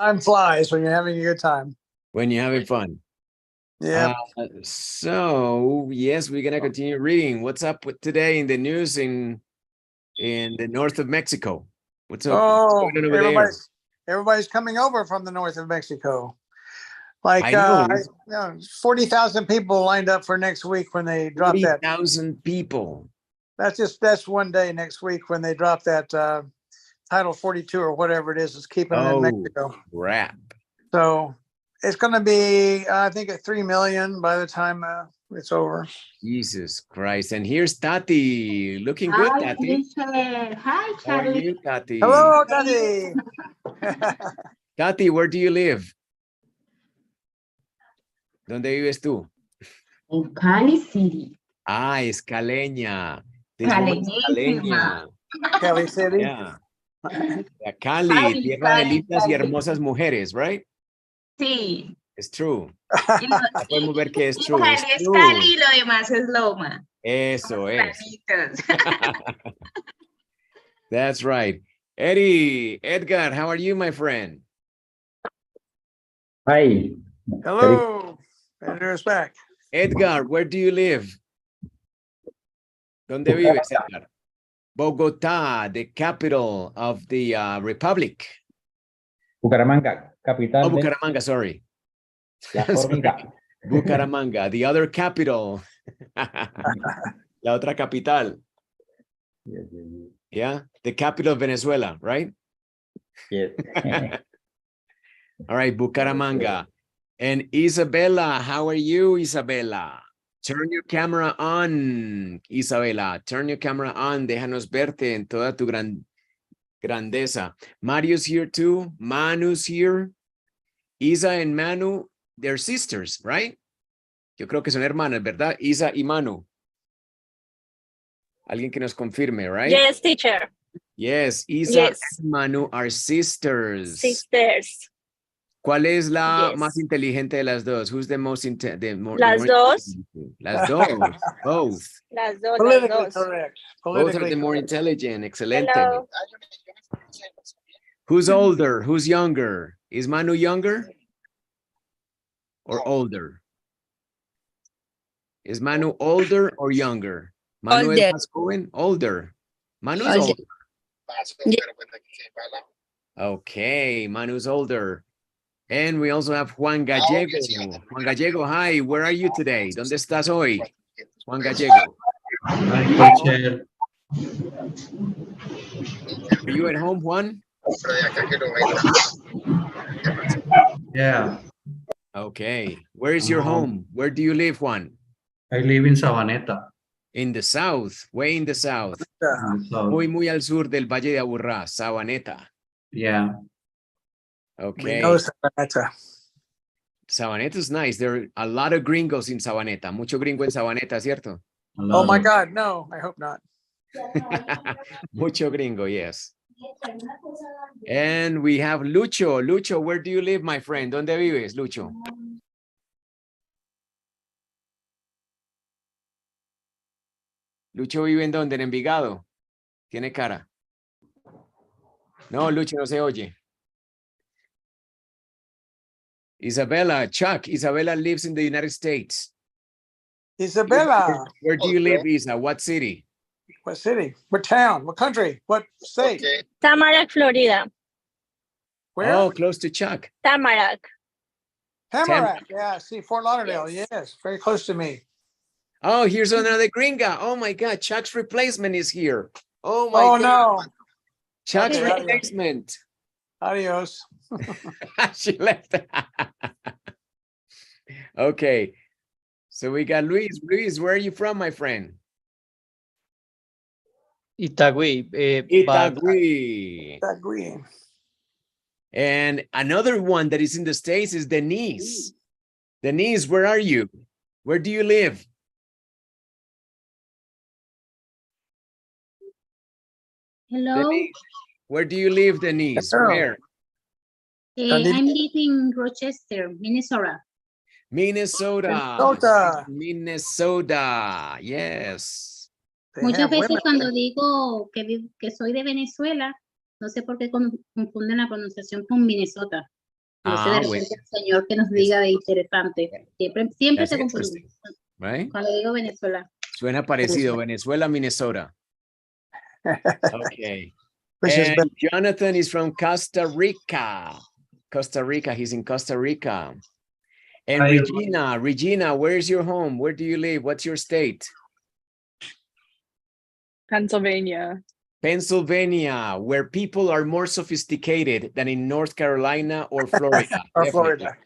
Time flies when you're having a good time. When you're having fun. Yeah. So yes, we're gonna continue reading. What's up with today in the news in the north of Mexico? What's up? Oh, What's going on over there? everybody's coming over from the north of Mexico. Like I know. 40,000 people lined up for next week when they drop that. 40,000 people. That's one day next week when they drop that Title 42 or whatever it is. It's keeping them in Mexico. Crap. So it's going to be, I think, at 3 million by the time it's over. Jesus Christ. And here's Tati. Looking good, Hi, Tati. teacher. Hi, How are Charlie. you, Tati? Hello, Tati. Tati, where do you live? ¿Dónde vives tú? In Cali City. Ah, Escaleña. This woman's Caleñísima. Escaleña. Cali City. Yeah. Cali, tierra de lindas y hermosas mujeres, right? Sí. It's true. Y lo- Podemos ver que es y true. Cali Es es true. Cali y lo demás es Loma. Eso es. Planitos. That's right. Edgar, how are you, my friend? Hi. Hello. Edgar's back. Edgar, where do you live? ¿Dónde vives, Edgar? Bogotá, the capital of the Republic. Bucaramanga, capital Oh, de Bucaramanga, sorry. la hormiga. Bucaramanga, the other capital. La otra capital. Yes, yes, yes. Yeah, the capital of Venezuela, right? Yes. All right, Bucaramanga. And Isabella, how are you, Isabella? Turn your camera on, Isabella. Turn your camera on. Déjanos verte en toda tu grandeza. Mario's here too. Manu's here. Isa and Manu, they're sisters, right? Yo creo que son hermanas, ¿verdad? Isa y Manu. Alguien que nos confirme, right? Yes, teacher. Yes, Isa Yes. and Manu are sisters. Sisters. ¿Cuál es la Yes. más inteligente de las dos? Who's the most the more Las dos. intelligent? Las dos. Both. Las dos, las Politically dos. correct. Both are Politically the more correct. intelligent. Excelente. Hello. Who's older? Who's younger? Is Manu younger or older? Is Manu older or younger? Manu es Older. más joven? Older. Manu is Older. older. Okay, Manu's older. And we also have Juan Gallego. Juan Gallego, hi, where are you today? ¿Dónde estás hoy? Juan Gallego. Hi, teacher. Are you at home, Juan? Yeah, Okay. Where is your home? Where do you live, Juan? I live in Sabaneta. In the south, way in the south. So, Muy al sur del Valle de Aburrá, Sabaneta. yeah, We Okay. know Sabaneta. Sabaneta is nice. There are a lot of gringos in Sabaneta. Mucho gringo en Sabaneta, ¿cierto? a lot Oh my of- God, no, I hope not. Mucho gringo, yes. And we have Lucho. Lucho, where do you live, my friend? ¿Dónde vives, Lucho? Lucho vive en dónde? En Envigado. Tiene cara. No, Lucho no se oye. Isabella, Chuck. Isabella lives in the United States. Isabella, Where do you live, Isa? What city? what city? What town? What country? What state? Tamarack, Florida. Where? Oh, close to Chuck. Tamarack. Tamarack. Yeah, see, Fort Lauderdale. Yes, very close to me. Oh, here's another gringa. Oh my God, Chuck's replacement is here. Oh my Oh God. no. Chuck's Okay, replacement. Adios. She left. Okay. So we got Luis. Luis, where are you from, my friend? Itagüí. Itagüí. Agree. And another one that is in the States is Denise. Denise, where are you? Where do you live? Hello, Denise, where do you live, Denise? Hello. Where? I'm living in Rochester, Minnesota. Minnesota. Minnesota. Minnesota. Yes. They Muchas have veces women cuando there. digo que soy de Venezuela, no sé por qué confunden la pronunciación con Minnesota. No sé, de Ah, repente bueno. el señor que nos diga de interesante. Siempre That's se confunde. interesting, right? Cuando digo Venezuela. Suena parecido, Venezuela, Minnesota. Okay. Which is And Jonathan is from Costa Rica. Costa Rica, he's in Costa Rica. And Hi, Regina, where's your home? Where do you live? What's your state? Pennsylvania. Pennsylvania, where people are more sophisticated than in North Carolina or Florida. or Definitely. Florida.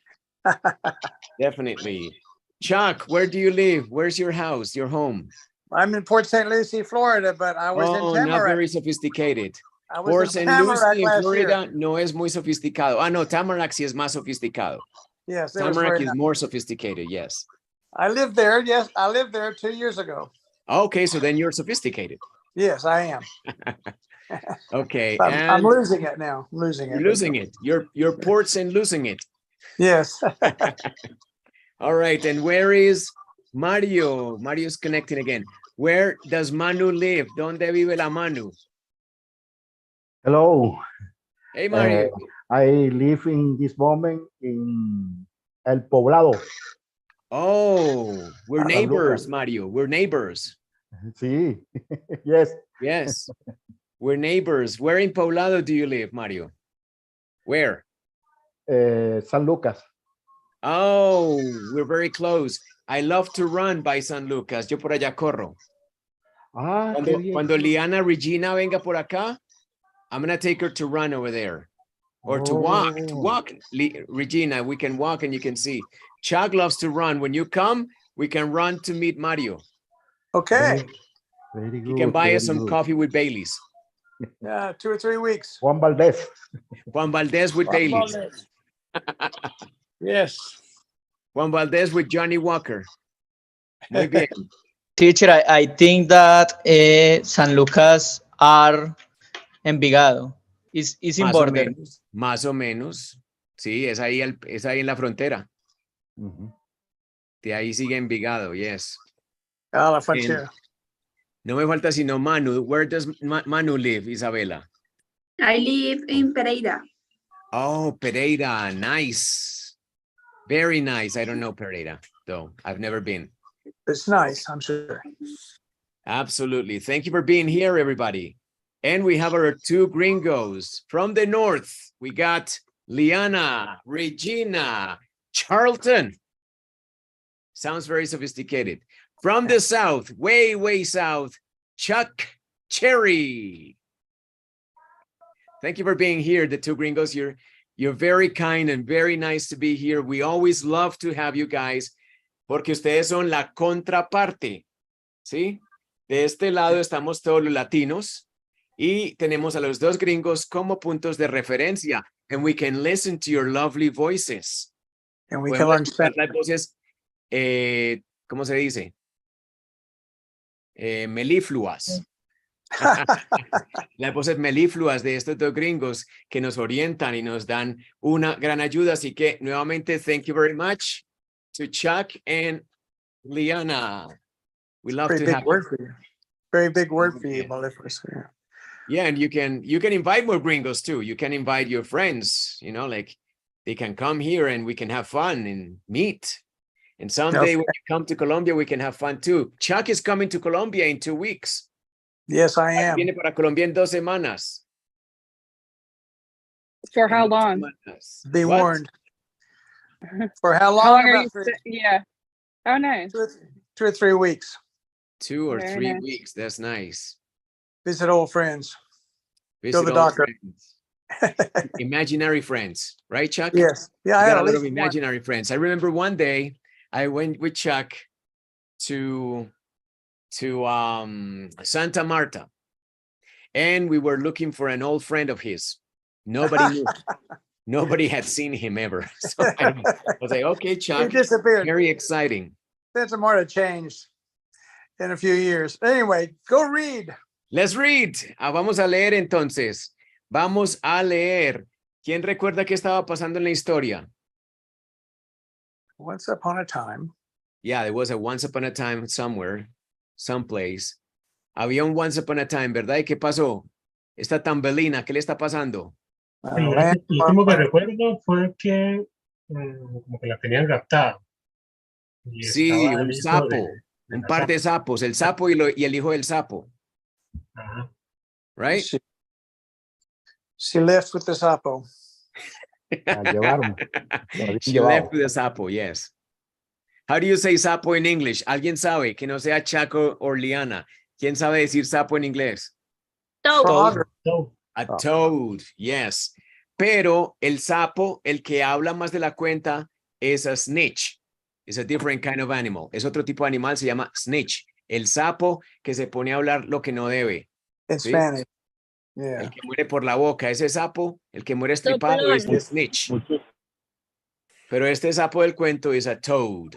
Definitely. Chuck, where do you live? Where's your house, your home? I'm in Port St. Lucie, Florida, but I was Oh, in not Tamarack. very sophisticated. I was Port in St. Tamarack Lucie, last Florida, year. no es muy sofisticado. Ah, no, Tamarack sí es más sofisticado. Yes, it was Tamarack very is nice. more sophisticated, yes. I lived there. Yes, I lived there 2 years ago. Okay, so then you're sophisticated. Yes, I am. Okay, I'm and losing it now. I'm losing you're it. losing it. You're ports and losing it. Yes. All right, and where is Mario? Mario's connecting again. Where does Manu live? ¿Dónde vive la Manu? Hello, Hey, Mario. I live in this moment in El Poblado. Oh, we're San neighbors, Lucas. Mario. We're neighbors. Sí, yes, Yes, we're neighbors. Where in Poblado do you live, Mario? Where? San Lucas. Oh, we're very close. I love to run by San Lucas. Yo por allá corro. Ah, qué bien. Cuando Liana Regina venga por acá, I'm gonna take her to run over there. Or to walk, Oh. Regina, we can walk and you can see. Chuck loves to run. When you come, we can run to meet Mario. Okay. Very He can good, buy very us some good. coffee with Baileys. Yeah, 2 or 3 weeks. Juan Valdez. Juan Valdez with Baileys. Yes. Juan Valdez with Johnny Walker. Muy bien. Teacher, I think that San Lucas are Envigado. Is in Más o border. menos, más o menos. Sí, es ahí en la frontera. Ujú. De ahí sigue Envigado, yes. Ah, la frontera. No me falta sino Manu. Where does Manu live, Isabela? I live in Pereira. Oh, Pereira, nice. Very nice. I don't know Pereira, though. I've never been. It's nice, I'm sure. Absolutely. Thank you for being here, everybody. And we have our 2 gringos from the north. We got Liana, Regina, Charlton. Sounds very sophisticated. From the south, way, way south, Chuck Cherry. Thank you for being here, the 2 gringos. You're very kind and very nice to be here. We always love to have you guys, porque ustedes son la contraparte, ¿sí? De este lado estamos todos los latinos y tenemos a los 2 gringos como puntos de referencia. And we can listen to your lovely voices. And we can learn Spanish. Las voces, ¿cómo se dice? Melifluas. Las voces melifluas de estos 2 gringos que nos orientan y nos dan una gran ayuda. Así que nuevamente, thank you very much to Chuck and Liana. We love Very to big have word you. for you. Very big word for you, mellifluous. Yeah. Yeah, and you can invite more gringos too. You can invite your friends, you know, like they can come here and we can have fun and meet. And someday when you come to Colombia, we can have fun too. Chuck is coming to Colombia in 2 weeks. Yes, I am. Viene para Colombia en 2 semanas. For how En 2 long? semanas. Be What? warned. For how long? How long are About you? 3, Yeah. Oh, nice. 2 or 3 weeks. 2 or Very 3 nice. weeks. That's nice. Visit old friends. Visit the old doctor. friends. Imaginary friends, right, Chuck? Yes. Yeah, You I had got a at lot of least one. imaginary friends. I remember one day I went with Chuck to Santa Marta, and we were looking for an old friend of his. Nobody knew. Nobody had seen him ever. So I was like, okay, He Chuck, disappeared. very exciting. Santa Marta changed in a few years. Anyway, go read. Let's read. Vamos a leer entonces. Vamos a leer. ¿Quién recuerda qué estaba pasando en la historia? Once upon a time. Yeah, there was a once upon a time somewhere, someplace. Había un once upon a time, ¿verdad? ¿Y qué pasó? Esta Tambelina, ¿qué le está pasando? Land- último que recuerdo fue que como que la tenían raptada. Y Sí, estaba un el hijo sapo, de un la par de sapa. sapos, el sapo y el hijo del sapo, Ajá. right? She left with the sapo. La llevaron. Se la habían She llevado. left with a sapo, yes. How do you say sapo in English? ¿Alguien sabe que no sea Chaco o Liana? ¿Quién sabe decir sapo en inglés? Frog. So, A toad, yes. Pero el sapo, el que habla más de la cuenta, es a snitch. It's a different kind of animal. Es otro tipo de animal, se llama snitch. El sapo que se pone a hablar lo que no debe. In ¿Sí? Spanish. Yeah. El que muere por la boca, ese sapo, el que muere estripado es el snitch. Pero este sapo del cuento es a toad.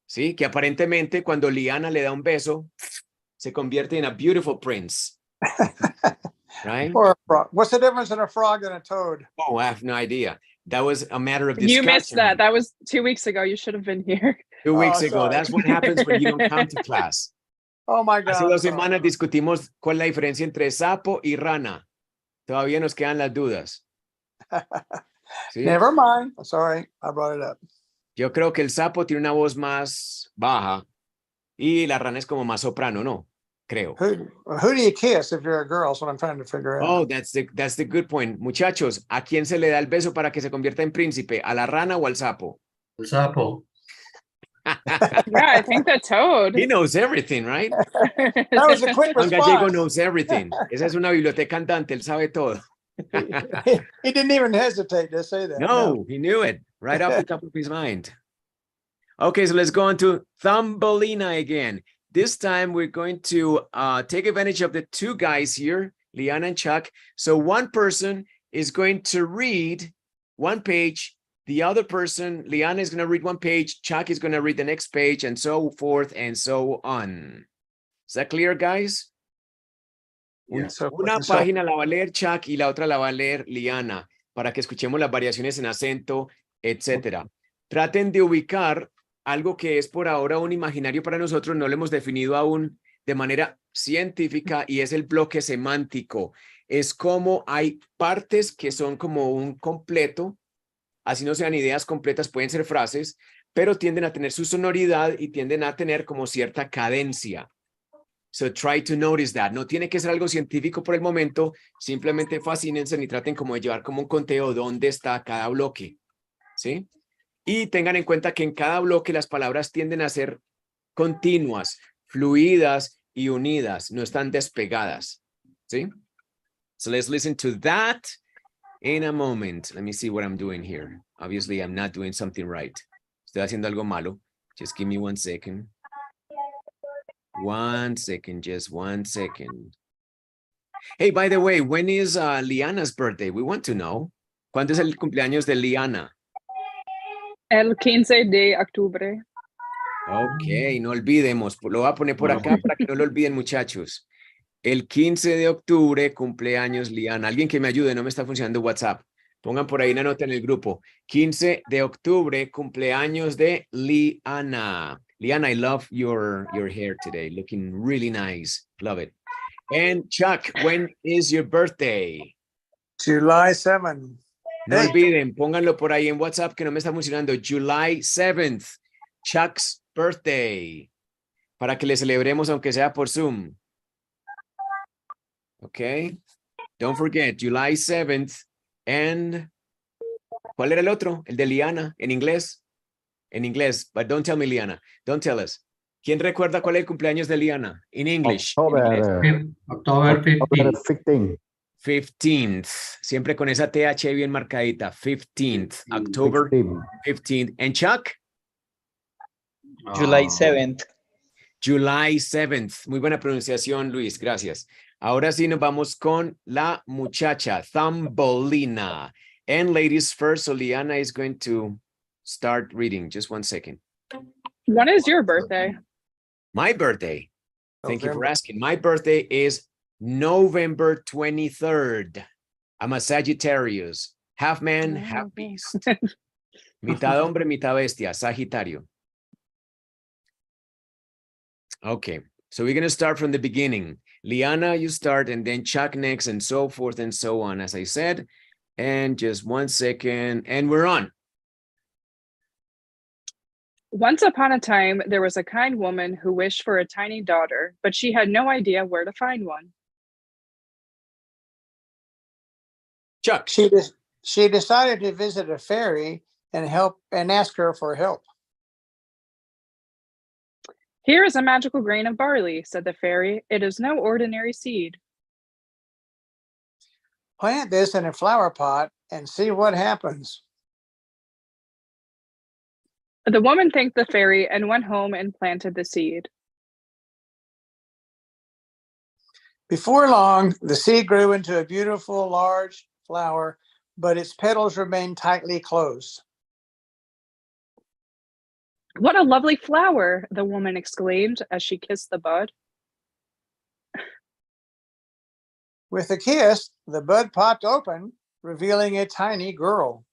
¿Sí? Que aparentemente cuando Liana le da un beso, se convierte en a beautiful prince. Right? Or a frog. What's the difference in a frog and a toad? Oh, I have no idea. That was a matter of You discussion. missed that. That was 2 weeks ago. You should have been here. 2 weeks Oh, ago. sorry. That's what happens when you don't come to class. Oh my Hace God. 2 semanas discutimos cuál es la diferencia entre sapo y rana. Todavía nos quedan las dudas. ¿Sí? Never mind. Sorry, I brought it up. Yo creo que el sapo tiene una voz más baja y la rana es como más soprano, ¿no? Creo. Who do you kiss if you're a girl? That's what I'm trying to figure out. Oh, that's the good point. Muchachos, ¿a quién se le da el beso para que se convierta en príncipe? ¿A la rana o al sapo? El sapo. Yeah, I think the toad. He knows everything, right? That was a quick Juan Gallego response. knows everything. Esa es una biblioteca andante, él sabe todo. He didn't even hesitate to say that. No, he knew it right off the top of his mind. Okay, so let's go on to Thumbelina again. This time we're going to take advantage of the 2 guys here, Liana and Chuck. So one person is going to read 1 page. The other person, Liana, is going to read 1 page. Chuck is going to read the next page, and so forth and so on. Is that clear, guys? Una página la va a leer Chuck y la otra la va a leer Liana para que escuchemos las variaciones en acento, etcétera. Traten de ubicar algo que es por ahora un imaginario para nosotros, no lo hemos definido aún de manera científica y es el bloque semántico. Es como hay partes que son como un completo, así no sean ideas completas, pueden ser frases, pero tienden a tener su sonoridad y tienden a tener como cierta cadencia. So try to notice that. No tiene que ser algo científico por el momento, simplemente fascínense y traten como de llevar como un conteo dónde está cada bloque, ¿sí? Y tengan en cuenta que en cada bloque las palabras tienden a ser continuas, fluidas y unidas, no están despegadas, ¿sí? So let's listen to that in a moment. Let me see what I'm doing here. Obviously, I'm not doing something right. Estoy haciendo algo malo. Just give me 1 second. 1 second, just 1 second. Hey, by the way, when is Liana's birthday? We want to know. ¿Cuándo es el cumpleaños de Liana? El 15 de octubre. Ok, no olvidemos. Lo voy a poner por acá para que no lo olviden, muchachos. El 15 de octubre, cumpleaños Liana. Alguien que me ayude, no me está funcionando WhatsApp. Pongan por ahí una nota en el grupo. 15 de octubre, cumpleaños de Liana. Liana, I love your hair today. Looking really nice. Love it. And Chuck, when is your birthday? July 7. No olviden, pónganlo por ahí en WhatsApp que no me está funcionando. July 7th, Chuck's birthday. Para que le celebremos aunque sea por Zoom. Okay. Don't forget, July 7th. And, ¿cuál era el otro? El de Liana, en inglés. En inglés, but don't tell me Liana. Don't tell us. ¿Quién recuerda cuál es el cumpleaños de Liana? In English. October 15. 15. 15th. Siempre con esa TH bien marcadita. 15th. October 15th. And Chuck? July 7th. July 7th. Muy buena pronunciación, Luis. Gracias. Ahora sí nos vamos con la muchacha, Thumbelina. And ladies first, so Liana is going to start reading. Just 1 second. When is your birthday? My birthday. Thank you for November. asking. My birthday is November 23rd. I'm a Sagittarius. Half man, half beast. Mitad hombre, mitad bestia. Sagitario. Okay. So we're going to start from the beginning. Liana, you start, and then Chuck next, and so forth and so on, as I said. And just 1 second, and we're on. Once upon a time, there was a kind woman who wished for a tiny daughter, but she had no idea where to find one. Chuck. She decided to visit a fairy and ask her for help. Here is a magical grain of barley, said the fairy. It is no ordinary seed. Plant this in a flower pot and see what happens. The woman thanked the fairy and went home and planted the seed. Before long, the seed grew into a beautiful, large flower, but its petals remained tightly closed. What a lovely flower, the woman exclaimed as she kissed the bud. With a kiss, the bud popped open, revealing a tiny girl.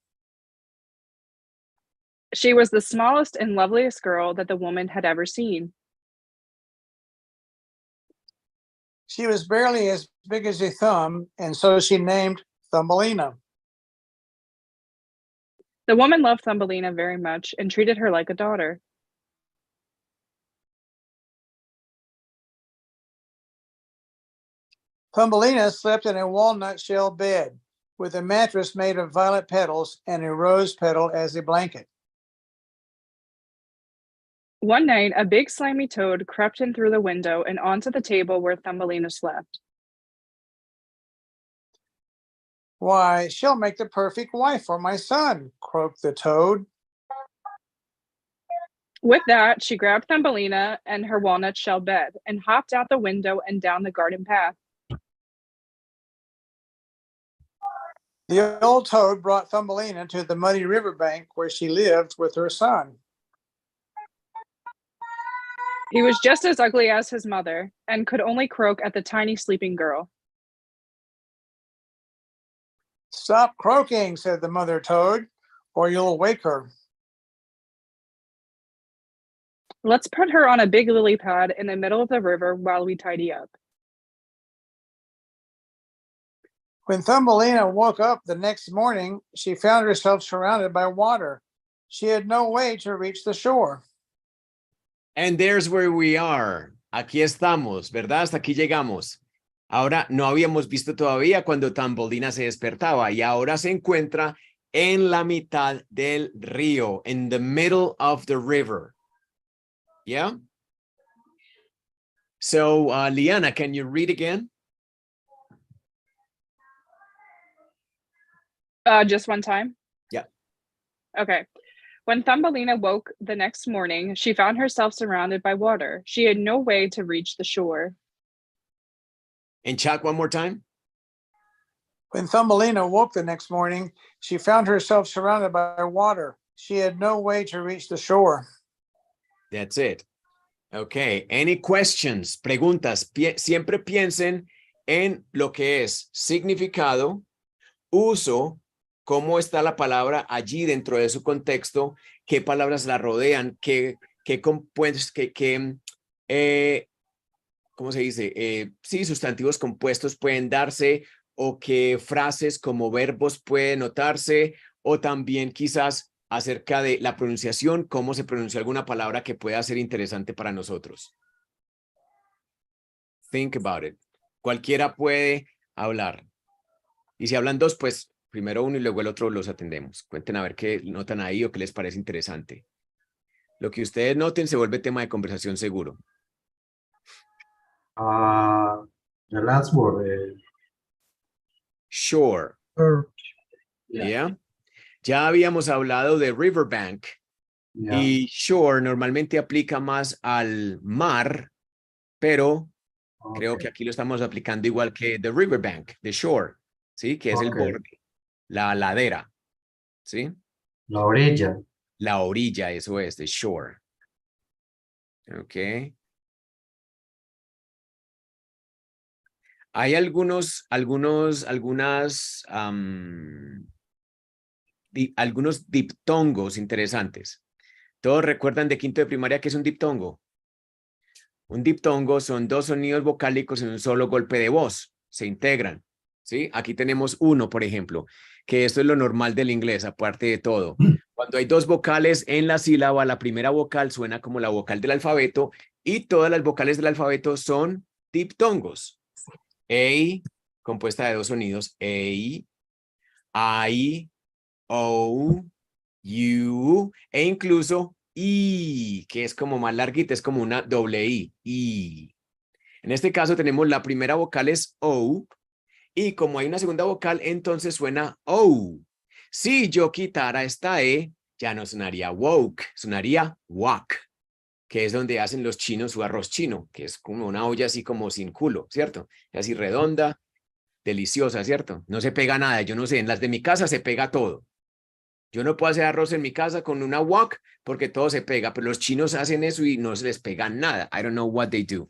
She was the smallest and loveliest girl that the woman had ever seen. She was barely as big as a thumb, and so she named Thumbelina. The woman loved Thumbelina very much and treated her like a daughter. Thumbelina slept in a walnut shell bed with a mattress made of violet petals and a rose petal as a blanket. One night, a big slimy toad crept in through the window and onto the table where Thumbelina slept. Why, she'll make the perfect wife for my son, croaked the toad. With that, she grabbed Thumbelina and her walnut shell bed and hopped out the window and down the garden path. The old toad brought Thumbelina to the muddy riverbank where she lived with her son. He was just as ugly as his mother and could only croak at the tiny sleeping girl. Stop croaking, said the mother toad, or you'll wake her. Let's put her on a big lily pad in the middle of the river while we tidy up. When Thumbelina woke up the next morning, she found herself surrounded by water. She had no way to reach the shore. And there's where we are. Aquí estamos, ¿verdad? Hasta aquí llegamos. Ahora no habíamos visto todavía cuando Thumbelina se despertaba y ahora se encuentra en la mitad del río, in the middle of the river. Yeah? So, Liana, can you read again? Just one time? Yeah. Okay. When Thumbelina woke the next morning, she found herself surrounded by water. She had no way to reach the shore. And Chuck, one more time. When Thumbelina woke the next morning, she found herself surrounded by water. She had no way to reach the shore. That's it. Okay. Any questions? Preguntas. Siempre piensen en lo que es significado, uso, cómo está la palabra allí dentro de su contexto, qué palabras la rodean, ¿cómo se dice? Sí, sustantivos compuestos pueden darse o qué frases como verbos pueden notarse o también quizás acerca de la pronunciación, cómo se pronuncia alguna palabra que pueda ser interesante para nosotros. Think about it. Cualquiera puede hablar. Y si hablan dos, pues primero uno y luego el otro los atendemos. Cuenten a ver qué notan ahí o qué les parece interesante. Lo que ustedes noten se vuelve tema de conversación seguro. The last word. Shore. Yeah. Ya habíamos hablado de riverbank. Yeah. Y shore normalmente aplica más al mar, pero creo que aquí lo estamos aplicando igual que the riverbank, the shore, ¿sí? Que es el borde, la ladera, ¿sí? La orilla. La orilla, eso es, the shore. Ok. Hay algunos diptongos interesantes. ¿Todos recuerdan de quinto de primaria qué es un diptongo? Un diptongo son dos sonidos vocálicos en un solo golpe de voz. Se integran, ¿sí? Aquí tenemos uno, por ejemplo. que esto es lo normal del inglés, aparte de todo. Cuando hay dos vocales en la sílaba, la primera vocal suena como la vocal del alfabeto y todas las vocales del alfabeto son diptongos. A, compuesta de dos sonidos, A, I, O, U, e incluso I, que es como más larguita, es como una doble I. En este caso tenemos la primera vocal es O, y como hay una segunda vocal, entonces suena O. Si yo quitara esta E, ya no sonaría woke, sonaría wok, que es donde hacen los chinos su arroz chino, que es como una olla así como sin culo, ¿cierto? Así redonda, deliciosa, ¿cierto? No se pega nada, yo no sé, en las de mi casa se pega todo. Yo no puedo hacer arroz en mi casa con una wok porque todo se pega, pero los chinos hacen eso y no se les pega nada. I don't know what they do.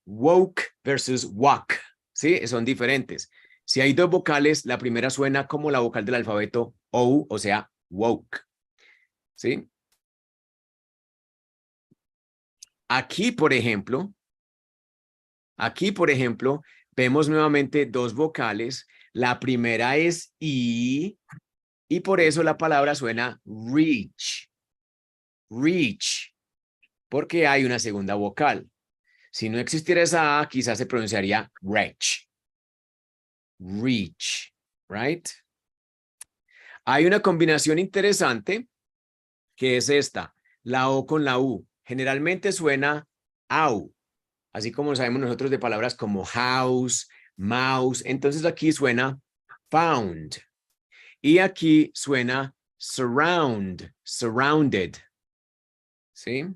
Woke versus wok, ¿sí? Son diferentes. Si hay dos vocales, la primera suena como la vocal del alfabeto O sea, woke, ¿sí? Aquí, por ejemplo, vemos nuevamente dos vocales. La primera es I y por eso la palabra suena reach. Reach, porque hay una segunda vocal. Si no existiera esa A, quizás se pronunciaría reach. Reach, right? Hay una combinación interesante que es esta, la O con la U. Generalmente suena AU, así como sabemos nosotros de palabras como house, mouse. Entonces aquí suena found. Y aquí suena surround, surrounded. ¿Sí?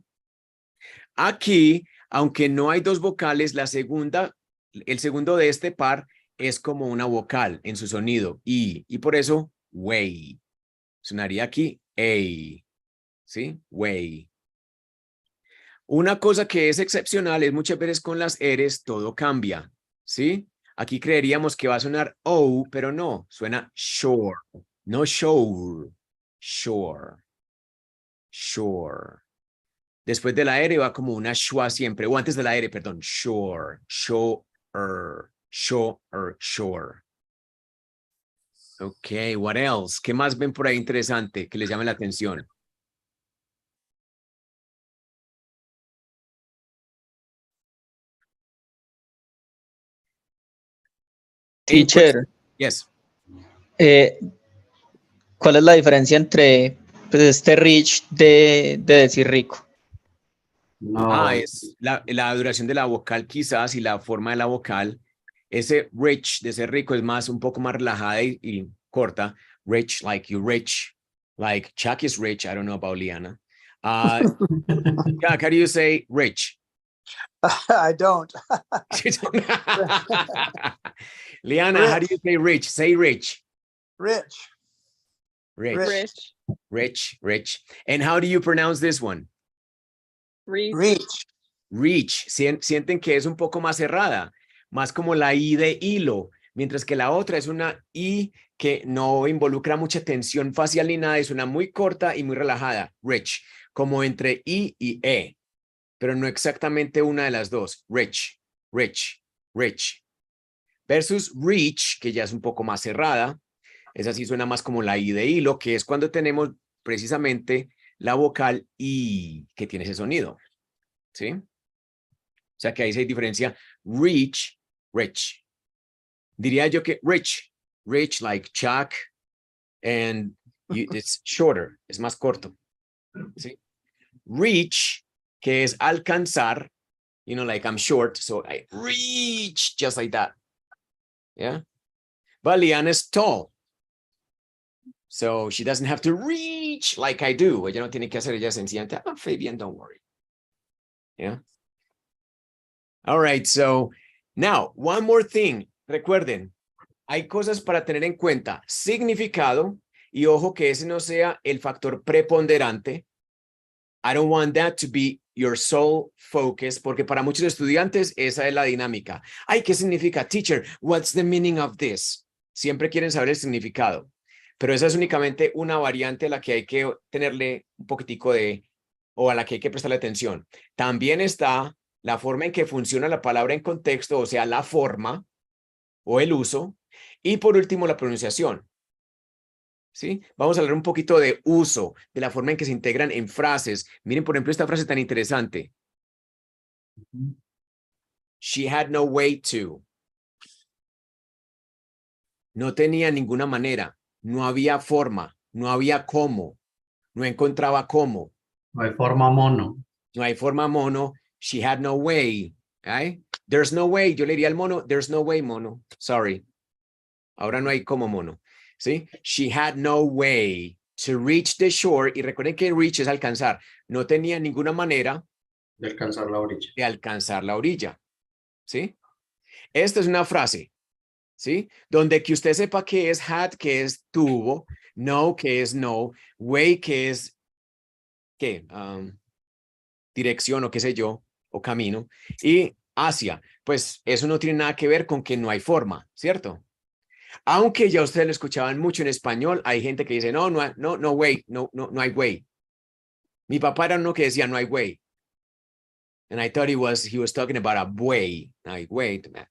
Aquí, aunque no hay dos vocales, el segundo de este par es como una vocal en su sonido, y por eso, way. Sonaría aquí, a, ¿sí? Way. Una cosa que es excepcional es muchas veces con las eres todo cambia, ¿sí? Aquí creeríamos que va a sonar o, pero no, suena shore, no shore, shore, shore. Después de la R va como una schwa siempre, o antes de la R, perdón, shore, shore, shore, shore. Ok, what else? ¿Qué más ven por ahí interesante que les llame la atención? Teacher, Yes. ¿cuál es la diferencia entre pues, este rich de decir rico? No, Es la duración de la vocal quizás y la forma de la vocal. Ese rich, de ser rico, es más, un poco más relajada y corta. Rich, like you rich. Like Chuck is rich. I don't know about Liana. Chuck, how do you say rich? I don't. Liana, how do you say rich? Say rich. Rich. Rich. Rich. Rich, rich. And how do you pronounce this one? Reach. Reach. Reach. Sienten que es un poco más cerrada, más como la I de hilo, mientras que la otra es una I que no involucra mucha tensión facial ni nada, es una muy corta y muy relajada. Rich, como entre I y E, pero no exactamente una de las dos. Rich, rich, rich. Versus reach, que ya es un poco más cerrada. Esa sí suena más como la I de hilo, que es cuando tenemos precisamente la vocal I que tiene ese sonido. ¿Sí? O sea que ahí se diferencia reach, rich. Diría yo que rich, rich like Chuck, and it's shorter, es más corto. ¿Sí? Reach, que es alcanzar, you know, like I'm short, so I reach just like that. Yeah. But Liana is tall. So she doesn't have to reach like I do. Ella no tiene que hacer, ella sencillamente, oh, Fabian, don't worry. Yeah. All right, so now, one more thing. Recuerden, hay cosas para tener en cuenta. Significado, y ojo que ese no sea el factor preponderante. I don't want that to be your sole focus, porque para muchos estudiantes esa es la dinámica. Ay, ¿qué significa? Teacher, what's the meaning of this? Siempre quieren saber el significado. Pero esa es únicamente una variante a la que hay que tenerle un poquitico o a la que hay que prestarle atención. También está la forma en que funciona la palabra en contexto, o sea, la forma o el uso. Y por último, la pronunciación. ¿Sí? Vamos a hablar un poquito de uso, de la forma en que se integran en frases. Miren, por ejemplo, esta frase tan interesante. She had no way to. No tenía ninguna manera, no había forma, no había cómo, no encontraba cómo. No hay forma mono. No hay forma mono. She had no way. ¿Ay? There's no way. Yo le diría al mono, there's no way, mono. Sorry. Ahora no hay como mono. ¿Sí? She had no way to reach the shore. Y recuerden que reach es alcanzar. No tenía ninguna manera De alcanzar la orilla. de alcanzar la orilla. ¿Sí? Esta es una frase. ¿Sí? Donde que usted sepa que es had, que es tuvo, no, que es no, way, que es, ¿qué? Dirección o qué sé yo, o camino, y hacia, pues eso no tiene nada que ver con que no hay forma, ¿cierto? Aunque ya ustedes lo escuchaban mucho en español, hay gente que dice, no, no way, no hay way. Mi papá era uno que decía, no hay way. And I thought he was talking about a way. Like, wait, no.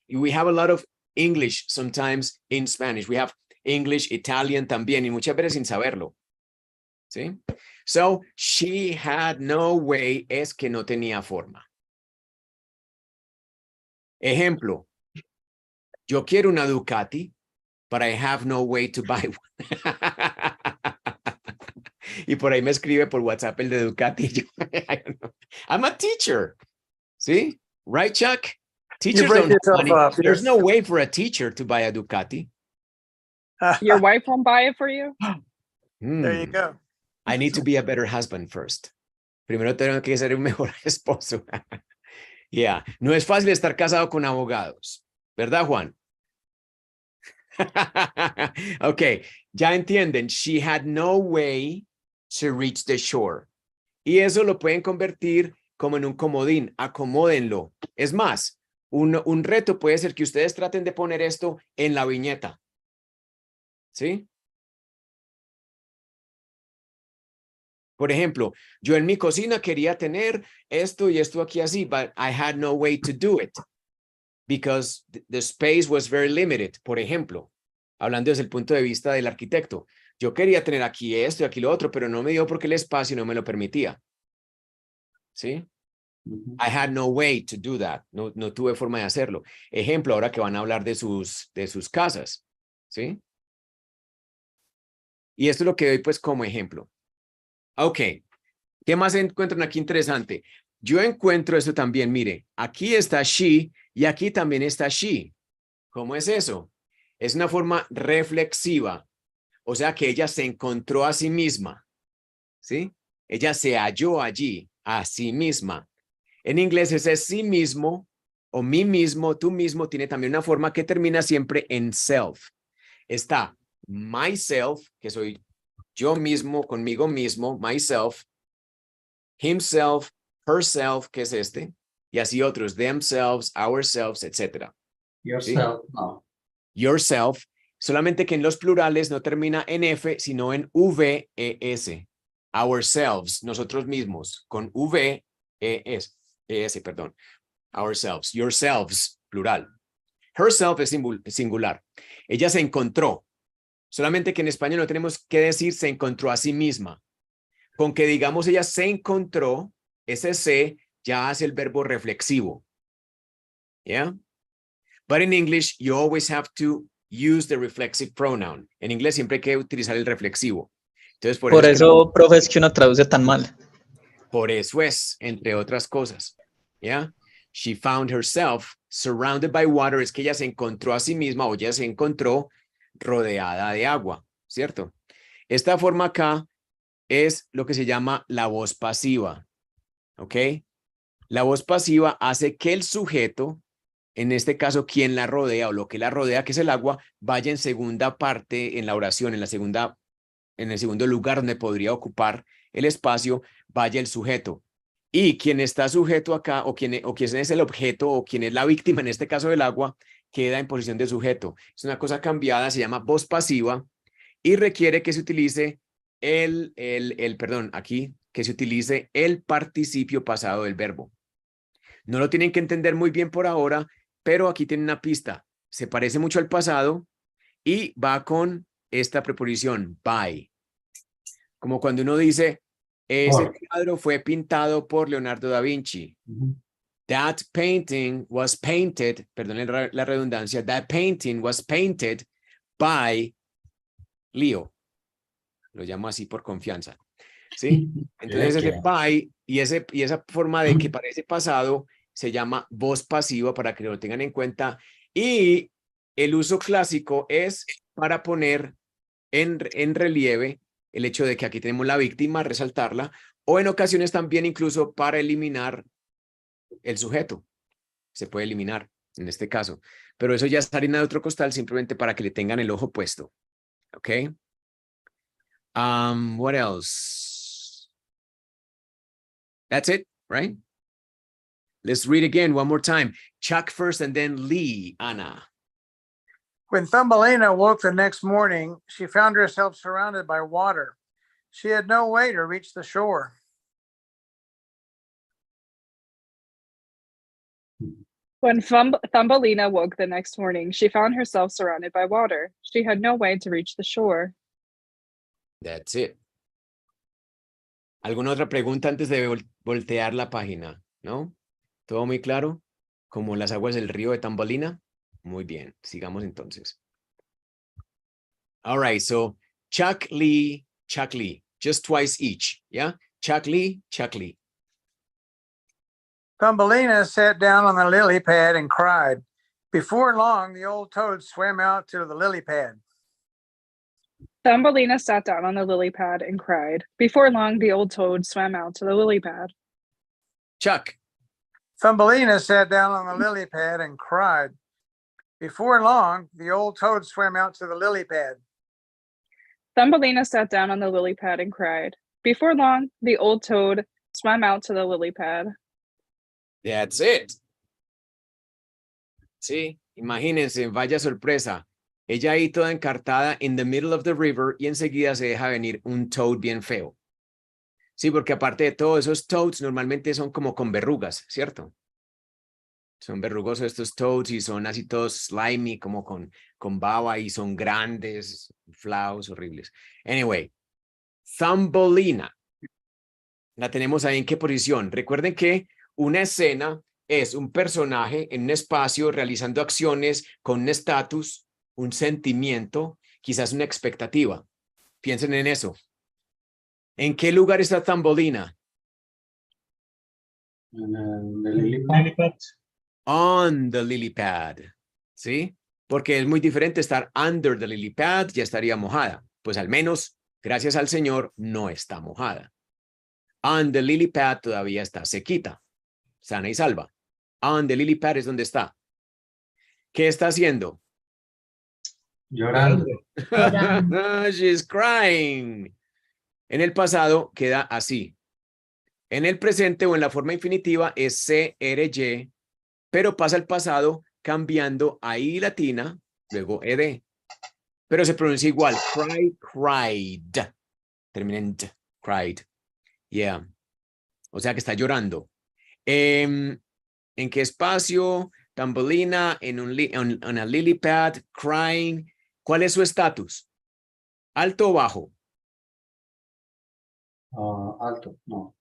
We have a lot of English sometimes in Spanish. We have English, Italian también, y muchas veces sin saberlo. ¿Sí? So, she had no way es que no tenía forma. Ejemplo, yo quiero una Ducati, but I have no way to buy one. Y por ahí me escribe por WhatsApp el de Ducati. I'm a teacher. ¿Sí? Right, Chuck? Teachers break don't have yourself money. up, There's yes. no way for a teacher to buy a Ducati. Your wife won't buy it for you? There you go. I need to be a better husband first. Primero tengo que ser un mejor esposo. Yeah. No es fácil estar casado con abogados. ¿Verdad, Juan? Ok. Ya entienden. She had no way to reach the shore. Y eso lo pueden convertir como en un comodín. Acomódenlo. Es más, un reto puede ser que ustedes traten de poner esto en la viñeta. ¿Sí? Por ejemplo, yo en mi cocina quería tener esto y esto aquí así, but I had no way to do it because the space was very limited. Por ejemplo, hablando desde el punto de vista del arquitecto, yo quería tener aquí esto y aquí lo otro, pero no me dio porque el espacio no me lo permitía. ¿Sí? I had no way to do that. No tuve forma de hacerlo. Ejemplo, ahora que van a hablar de sus casas. ¿Sí? Y esto es lo que doy pues como ejemplo. Ok. ¿Qué más encuentran aquí interesante? Yo encuentro esto también. Mire, aquí está she y aquí también está she. ¿Cómo es eso? Es una forma reflexiva. O sea que ella se encontró a sí misma. ¿Sí? Ella se halló allí a sí misma. En inglés ese sí mismo o mí mismo, tú mismo, tiene también una forma que termina siempre en self. Está myself, que soy yo mismo, conmigo mismo, myself, himself, herself, que es este, y así otros, themselves, ourselves, etc. Yourself, no. Yourself, solamente que en los plurales no termina en F, sino en V-E-S. Ourselves, nosotros mismos, con V-E-S, perdón. Ourselves, yourselves, plural. Herself es singular. Ella se encontró. Solamente que en español no tenemos que decir se encontró a sí misma. Con que digamos ella se encontró, ese se ya hace el verbo reflexivo. Yeah? But in English, you always have to use the reflexive pronoun. En inglés siempre hay que utilizar el reflexivo. Entonces, Por eso, profe, es que uno traduce tan mal. Por eso es, entre otras cosas. Yeah? She found herself surrounded by water. Es que ella se encontró a sí misma o ella se encontró rodeada de agua, ¿cierto? Esta forma acá es lo que se llama la voz pasiva, ¿ok? La voz pasiva hace que el sujeto, en este caso quien la rodea o lo que la rodea, que es el agua, vaya en segunda parte en la oración, en el segundo lugar donde podría ocupar el espacio, vaya el sujeto. Y quien está sujeto acá, o quien es el objeto, o quien es la víctima, en este caso del agua, queda en posición de sujeto. Es una cosa cambiada, se llama voz pasiva y requiere que se utilice aquí, que se utilice el participio pasado del verbo. No lo tienen que entender muy bien por ahora, pero aquí tienen una pista. Se parece mucho al pasado y va con esta preposición, by. Como cuando uno dice, ese Por. cuadro fue pintado por Leonardo da Vinci. That painting was painted, perdón la redundancia, that painting was painted by Leo. Lo llamo así por confianza. ¿Sí? Entonces ese by y esa forma de que parece pasado se llama voz pasiva para que lo tengan en cuenta. Y el uso clásico es para poner en relieve el hecho de que aquí tenemos la víctima, resaltarla, o en ocasiones también incluso para eliminar el sujeto. Se puede eliminar en este caso. Pero eso ya es harina de otro costal, simplemente para que le tengan el ojo puesto. ¿Ok? What else? That's it, right? Let's read again one more time. Chuck first and then Lee, Ana. When Thumbelina woke the next morning, she found herself surrounded by water. She had no way to reach the shore. When Thumbelina woke the next morning, she found herself surrounded by water. She had no way to reach the shore. That's it. ¿Alguna otra pregunta antes de voltear la página? ¿No? ¿Todo muy claro? Como las aguas del río de Thumbelina. Muy bien. Sigamos entonces. All right. So, Chuck Lee. Just twice each. Yeah? Chuck Lee. Thumbelina sat down on the lily pad and cried. Before long, the old toad swam out to the lily pad. Thumbelina sat down on the lily pad and cried. Before long, the old toad swam out to the lily pad. Chuck. Thumbelina sat down on the lily pad and cried. Before long, the old toad swam out to the lily pad. Thumbelina sat down on the lily pad and cried. Before long, the old toad swam out to the lily pad. That's it. Sí, imagínense, vaya sorpresa. Ella ahí toda encartada in the middle of the river y enseguida se deja venir un toad bien feo. Sí, porque aparte de todo, esos toads normalmente son como con verrugas, ¿cierto? Son verrugosos estos toads y son así todos slimy, como con baba y son grandes, flaos, horribles. Anyway, Thumbelina. La tenemos ahí en qué posición. Recuerden que una escena es un personaje en un espacio realizando acciones con un estatus, un sentimiento, quizás una expectativa. Piensen en eso. ¿En qué lugar está Thumbelina? En el lily pad. On the lily pad. ¿Sí? Porque es muy diferente estar under the lily pad, ya estaría mojada. Pues al menos, gracias al Señor, no está mojada. On the lily pad todavía está sequita, sana y salva. On the lily pad es donde está. ¿Qué está haciendo? Llorando. She's crying. En el pasado queda así. En el presente o en la forma infinitiva es CRY, pero pasa al pasado cambiando a I latina, luego ED. Pero se pronuncia igual. Cried. Termina en D, cried. Yeah. O sea que está llorando. ¿En qué espacio? Thumbelina, en una lily pad, crying. ¿Cuál es su estatus? ¿Alto o bajo? Alto, no.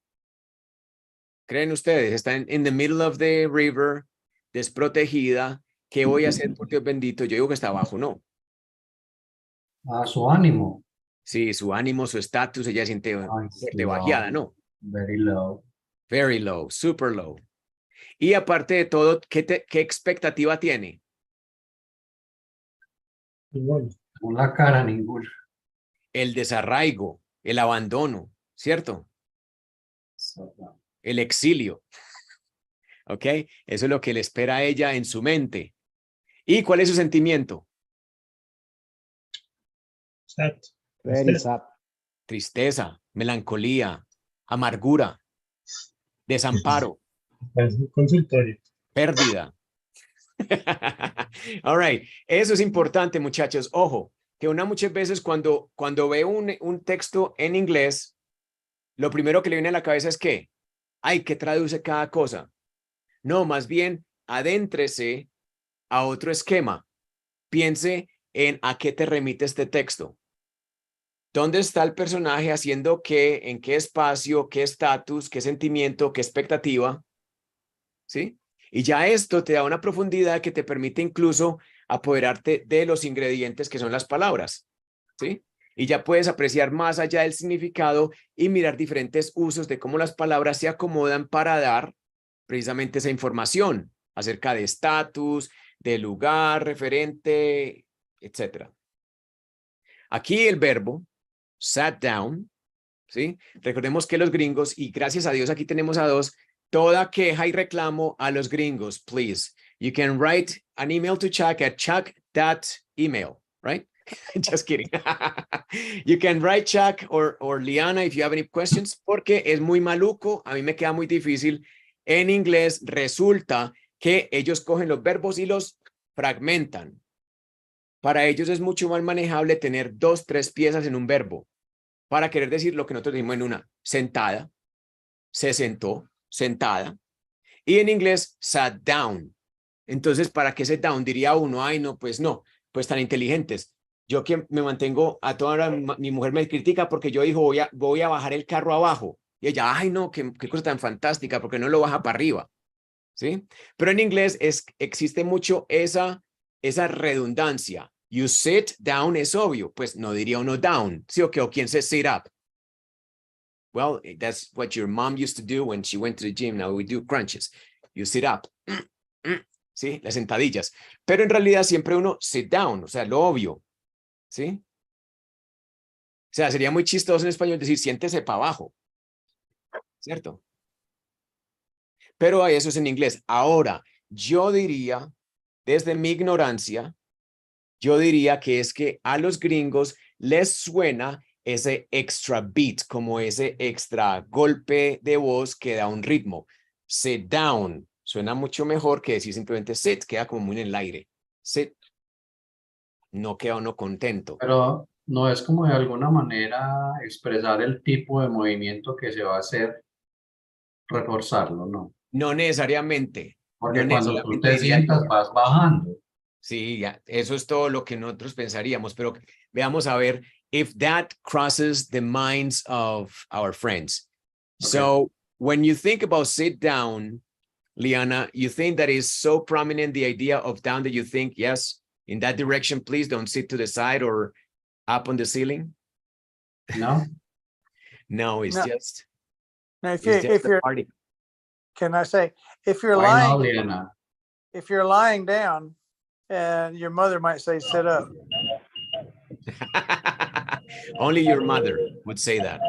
¿Creen ustedes? Está in the middle of the river, desprotegida. ¿Qué voy a hacer por Dios bendito? Yo digo que está bajo, ¿no? Su ánimo. Sí, su ánimo, su estatus, ella siente fuerte, bajeada, ¿no? Very low. Very low, super low. Y aparte de todo, ¿qué expectativa tiene? Con la cara ninguna. El desarraigo, el abandono, ¿cierto? El exilio. ¿Ok? Eso es lo que le espera a ella en su mente. ¿Y cuál es su sentimiento? Sad. Very sad. Tristeza, melancolía, amargura, desamparo, Es un consultorio. pérdida. All right. Eso es importante, muchachos. Ojo, que una muchas veces cuando ve un texto en inglés, lo primero que le viene a la cabeza es que, ay, ¿qué traduce cada cosa? No, más bien, adéntrese a otro esquema. Piense en a qué te remite este texto. ¿Dónde está el personaje haciendo qué? ¿En qué espacio? ¿Qué estatus? ¿Qué sentimiento? ¿Qué expectativa? ¿Sí? Y ya esto te da una profundidad que te permite incluso apoderarte de los ingredientes que son las palabras. ¿Sí? Y ya puedes apreciar más allá del significado y mirar diferentes usos de cómo las palabras se acomodan para dar precisamente esa información acerca de estatus, de lugar, referente, etc. Aquí el verbo sat down, ¿sí? Recordemos que los gringos, y gracias a Dios aquí tenemos a dos, toda queja y reclamo a los gringos, please. You can write an email to Chuck at chuck.email, right? Just kidding. You can write Chuck or Liana if you have any questions, porque es muy maluco, a mí me queda muy difícil. En inglés resulta que ellos cogen los verbos y los fragmentan. Para ellos es mucho más manejable tener 2, 3 piezas en un verbo para querer decir lo que nosotros decimos en una: sentada, se sentó, sentada. Y en inglés, sat down. Entonces, ¿para qué sit down? Diría uno, ay, no, pues tan inteligentes. Yo que me mantengo a toda hora, mi mujer me critica porque yo digo, voy a bajar el carro abajo. Y ella, ay, no, qué cosa tan fantástica, porque no lo baja para arriba. ¿Sí? Pero en inglés existe mucho esa redundancia. You sit down es obvio, pues no diría uno down, ¿sí o qué? ¿O quién se sit up? Well, that's what your mom used to do when she went to the gym. Now we do crunches. You sit up. ¿Sí? Las sentadillas. Pero en realidad siempre uno sit down, o sea, lo obvio. ¿Sí? O sea, sería muy chistoso en español decir siéntese para abajo. ¿Cierto? Pero eso es en inglés. Ahora, yo diría, desde mi ignorancia, yo diría que es que a los gringos les suena ese extra beat, como ese extra golpe de voz que da un ritmo. Sit down suena mucho mejor que decir simplemente sit, queda como muy en el aire. Sit. No queda uno contento. Pero no es como de alguna manera expresar el tipo de movimiento que se va a hacer, reforzarlo, ¿no? No necesariamente. Porque No cuando tú necesariamente te diría yo. sientas vas bajando. Sí, ya, eso es todo lo que nosotros pensaríamos, pero veamos a ver if that crosses the minds of our friends. Okay. So when you think about sit down, Liana, you think that is so prominent, the idea of down, that you think, yes, in that direction, please don't sit to the side or up on the ceiling? No. No, it's No. just, Now, it's just a party. can I say, if you're Why not, lying, Liana? if you're lying down, and your mother might say, sit up. Only your mother would say that.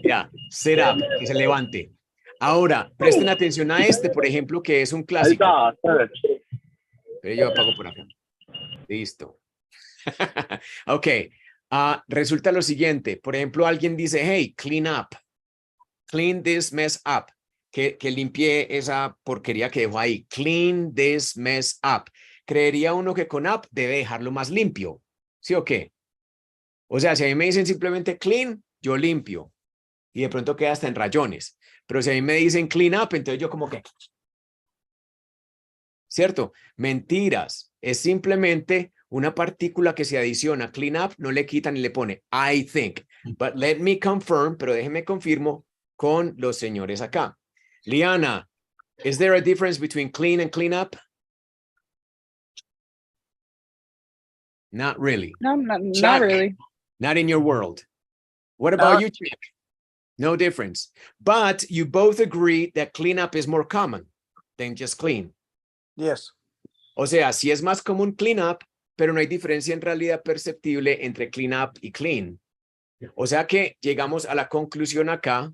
Yeah, sit up, que se levante. Ahora, presten atención a este, por ejemplo, que es un clásico. Pero yo apago por acá. Listo. Ok. Resulta lo siguiente. Por ejemplo, alguien dice, hey, clean up. Clean this mess up. Que limpie esa porquería que dejó ahí. Clean this mess up. Creería uno que con up debe dejarlo más limpio. ¿Sí o qué? O sea, si a mí me dicen simplemente clean, yo limpio. Y de pronto queda hasta en rayones. Pero si a mí me dicen clean up, entonces yo como que... ¿Cierto? Mentiras. Es simplemente una partícula que se adiciona. Clean up no le quita ni le pone I think. But let me confirm, pero déjeme confirmo con los señores acá. Liana, is there a difference between clean and clean up? Not really. No, not Chuck, really. not in your world. What about you, Chuck? No difference. But you both agree that cleanup is more common than just clean. Yes. O sea, sí es más común cleanup, pero no hay diferencia en realidad perceptible entre cleanup y clean. O sea que llegamos a la conclusión acá,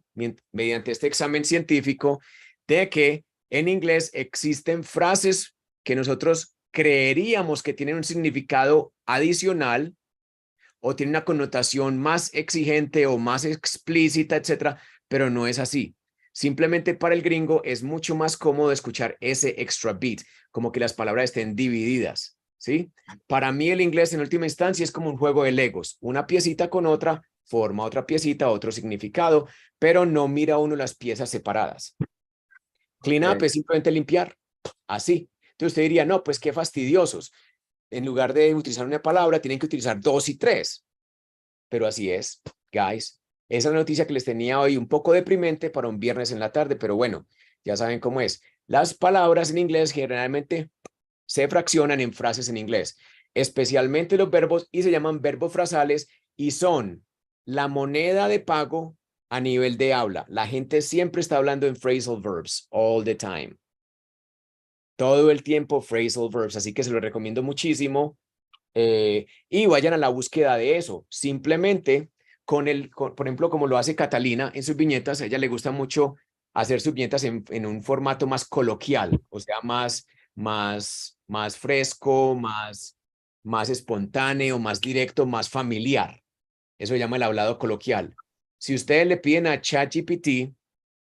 mediante este examen científico, de que en inglés existen frases que nosotros creeríamos que tienen un significado adicional o tienen una connotación más exigente o más explícita, etcétera, pero no es así. Simplemente para el gringo es mucho más cómodo escuchar ese extra beat, como que las palabras estén divididas, ¿sí? Para mí el inglés en última instancia es como un juego de legos. Una piecita con otra forma otra piecita, otro significado, pero no mira uno las piezas separadas. Clean up es simplemente limpiar, así. Entonces usted diría, no, pues qué fastidiosos. en lugar de utilizar una palabra, tienen que utilizar 2 y 3. Pero así es, guys. Esa es la noticia que les tenía hoy, un poco deprimente para un viernes en la tarde, pero bueno, ya saben cómo es. Las palabras en inglés generalmente se fraccionan en frases en inglés, especialmente los verbos, y se llaman verbos frasales, y son la moneda de pago a nivel de habla. La gente siempre está hablando en phrasal verbs, all the time. Todo el tiempo phrasal verbs, así que se lo recomiendo muchísimo. Y vayan a la búsqueda de eso. Simplemente por ejemplo, como lo hace Catalina en sus viñetas, a ella le gusta mucho hacer sus viñetas en un formato más coloquial, o sea, más fresco, más espontáneo, más directo, más familiar. Eso se llama el hablado coloquial. Si ustedes le piden a ChatGPT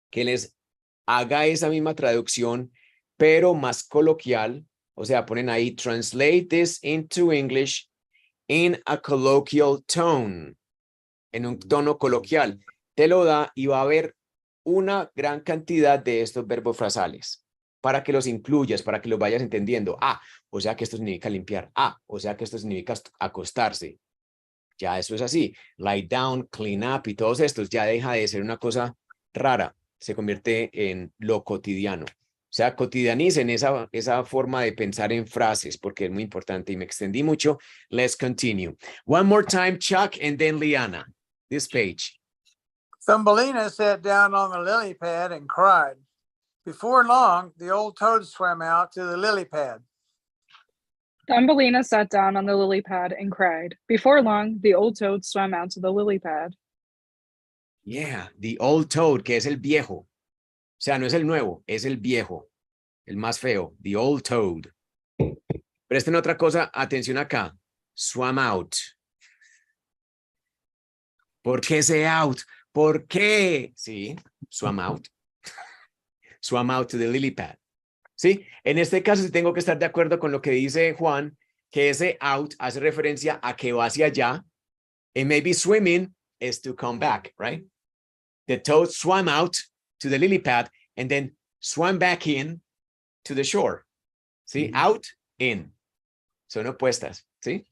que les haga esa misma traducción, pero más coloquial, o sea, ponen ahí, translate this into English in a colloquial tone, en un tono coloquial. Te lo da y va a haber una gran cantidad de estos verbos frasales para que los incluyas, para que los vayas entendiendo. Ah, o sea que esto significa limpiar. Ah, o sea que esto significa acostarse. Ya eso es así. Lie down, clean up y todos estos ya deja de ser una cosa rara. Se convierte en lo cotidiano. O sea, cotidianicen esa forma de pensar en frases porque es muy importante y me extendí mucho. Let's continue. One more time, Chuck, and then Liana. This page. Thumbelina sat down on the lily pad and cried. Before long, the old toad swam out to the lily pad. Thumbelina sat down on the lily pad and cried. Before long, the old toad swam out to the lily pad. Yeah, the old toad, que es el viejo. O sea, no es el nuevo, es el viejo, el más feo, the old toad. Presten otra cosa, atención acá. Swam out. ¿Por qué ese out? ¿Por qué? Sí, swam out. Swam out to the lily pad. ¿Sí? En este caso sí tengo que estar de acuerdo con lo que dice Juan, que ese out hace referencia a que va hacia allá. And maybe swimming is to come back, right? The toad swam out to the lily pad and then swam back in to the shore. ¿Sí? Out, in. Son opuestas, ¿sí?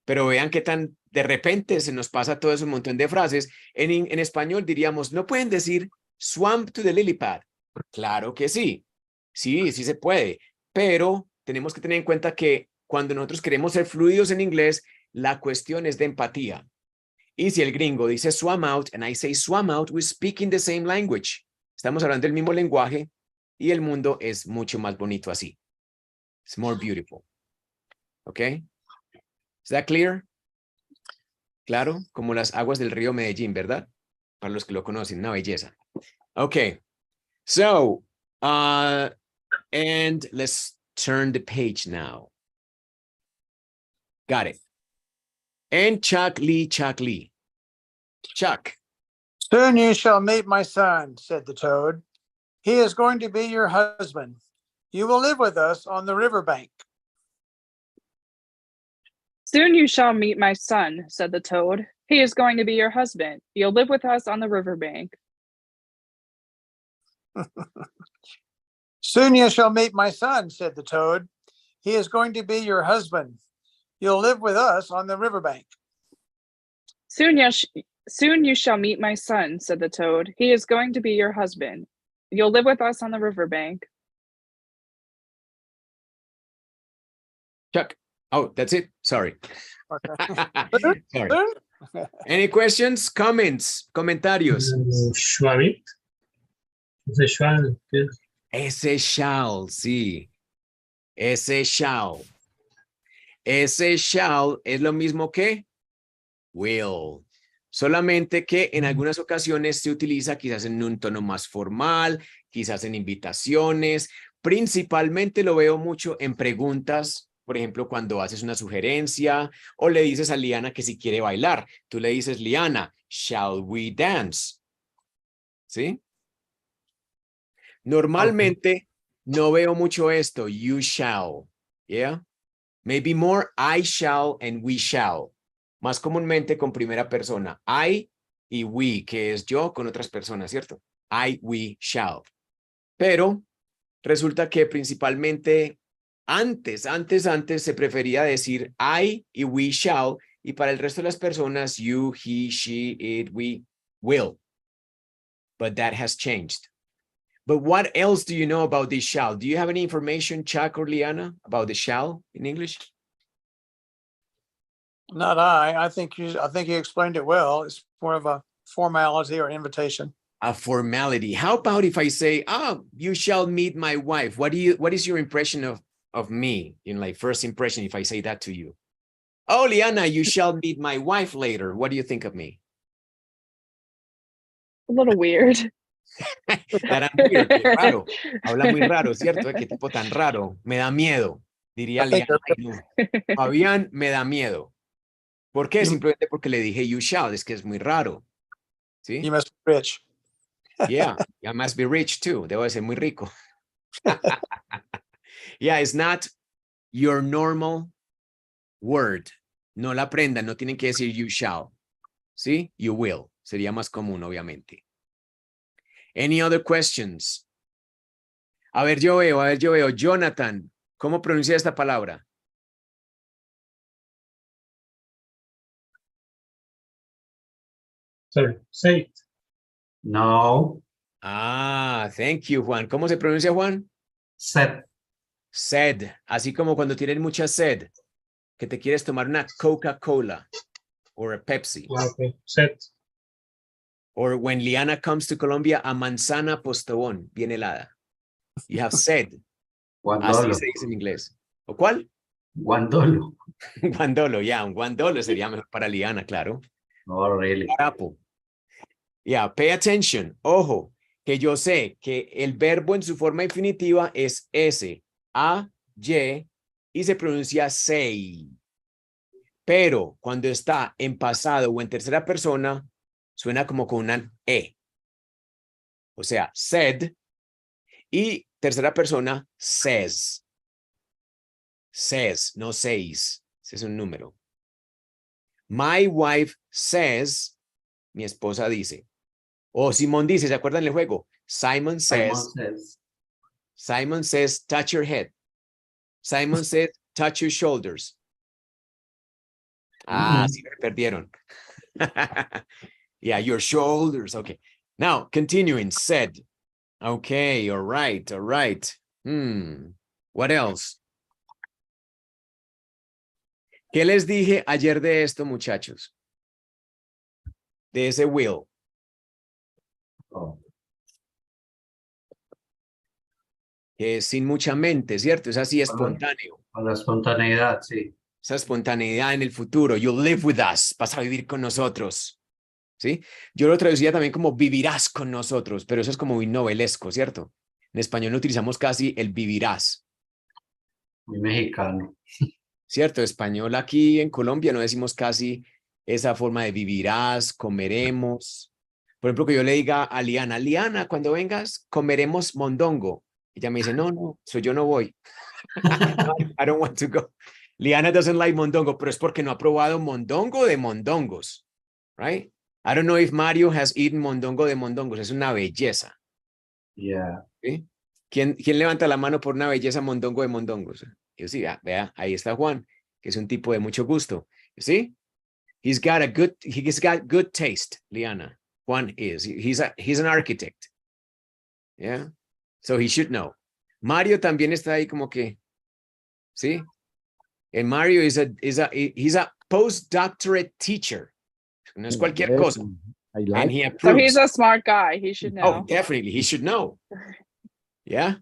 Pero vean qué tan de repente se nos pasa todo ese montón de frases. En español diríamos, no pueden decir swam to the lily pad. Claro que sí. Sí, sí se puede. Pero tenemos que tener en cuenta que cuando nosotros queremos ser fluidos en inglés, la cuestión es de empatía. Y si el gringo dice swam out and I say swam out, we're speaking the same language. Estamos hablando del mismo lenguaje y el mundo es mucho más bonito así. It's more beautiful. Okay? Is that clear? Claro, como las aguas del río Medellín, ¿verdad? Para los que lo conocen, una belleza. Okay. So, and let's turn the page now. Got it. And Chuck Lee. Chuck. Soon you shall meet my son, said the toad. He is going to be your husband. You will live with us on the riverbank. Soon you shall meet my son, said the toad. He is going to be your husband. You'll live with us on the riverbank. Soon you shall meet my son, said the toad. He is going to be your husband. You'll live with us on the riverbank. Soon you shall meet my son, said the toad. He is going to be your husband. You'll live with us on the riverbank. Chuck. Oh, that's it. Sorry. Okay. Sorry. Any questions, comments, comentarios? Schwamit. Ese shall, ¿qué es? Ese shall, sí. Ese shall. Ese shall es lo mismo que will. Solamente que en algunas ocasiones se utiliza quizás en un tono más formal, quizás en invitaciones. Principalmente lo veo mucho en preguntas. Por ejemplo, cuando haces una sugerencia o le dices a Liana que si quiere bailar, tú le dices, Liana, shall we dance? ¿Sí? Normalmente no veo mucho esto, you shall, yeah? Maybe more I shall and we shall. Más comúnmente con primera persona, I y we, que es yo con otras personas, ¿cierto? I, we, shall. Pero resulta que principalmente Antes se prefería decir I y we shall, y para el resto de las personas, you, he, she, it, we, will. But that has changed. But what else do you know about the shall? Do you have any information, Chuck or Liana, about the shall in English? Not I. I think you explained it well. It's more of a formality or invitation. A formality. How about if I say, oh, you shall meet my wife? What is your impression of me? In like first impression, if I say that to you. Oh, Liana, you shall meet my wife later. What do you think of me? A little weird. That I'm weird, qué raro. Habla muy raro, ¿cierto? Qué tipo tan raro. Me da miedo. Diría I think Liana. Ay, no. Fabián, me da miedo. ¿Por qué? Simplemente porque le dije you shall. Es que es muy raro. ¿Sí? you must be rich. Yeah, I must be rich too. Debo de ser muy rico. Yeah, it's not your normal word. No la aprendan, no tienen que decir you shall. ¿Sí? You will. Sería más común, obviamente. Any other questions? A ver, yo veo. Jonathan, ¿cómo pronuncia esta palabra? Sorry, say it. No. Ah, thank you, Juan. ¿Cómo se pronuncia, Juan? Set. Sed. Así como cuando tienes mucha sed, que te quieres tomar una Coca-Cola or a Pepsi. Okay. Set. Or when Liana comes to Colombia, a manzana postobón, bien helada. You have sed. Así Guandolo. se dice en inglés. ¿O cuál? Guandolo. Guandolo, ya, un guandolo sería mejor para Liana, claro. No, really. Guarapo. Yeah, pay attention. Ojo, que yo sé que el verbo en su forma infinitiva es S, A, Y, y se pronuncia say. Pero cuando está en pasado o en tercera persona, suena como con una E. O sea, said, y tercera persona, says. Says, no says. Ese es un número. My wife says, mi esposa dice. O Simón dice, ¿se acuerdan del juego? Simon says, touch your head. Simon says, touch your shoulders. Ah, sí, me perdieron. Yeah, your shoulders. Okay. Now, continuing, said. Okay, all right. What else? ¿Qué les dije ayer de esto, muchachos? De ese will. Oh. Que es sin mucha mente, ¿cierto? Es así espontáneo. Con la espontaneidad, sí. Esa espontaneidad en el futuro. You'll live with us. Vas a vivir con nosotros. ¿Sí? Yo lo traducía también como vivirás con nosotros, pero eso es como muy novelesco, ¿cierto? En español no utilizamos casi el vivirás. Muy mexicano. ¿Cierto? Español aquí en Colombia no decimos casi esa forma de vivirás, comeremos. Por ejemplo, que yo le diga a Liana, Liana, cuando vengas comeremos mondongo. Ella me dice, no, yo no voy. I don't want to go. Liana doesn't like mondongo, pero es porque no ha probado mondongo de mondongos, right? I don't know if Mario has eaten mondongo de mondongos. Es una belleza. Yeah. ¿Sí? ¿Quién levanta la mano por una belleza mondongo de mondongos? Yo sí, vea, ahí está Juan, que es un tipo de mucho gusto. ¿Sí? He's got good taste, Liana. Juan is. He's an architect. Yeah. So he should know. Mario también está ahí como que, ¿sí? And Mario he's a postdoctorate teacher. No es cualquier cosa. I like And he approves. So he's a smart guy. He should know. Oh, definitely. He should know. Yeah.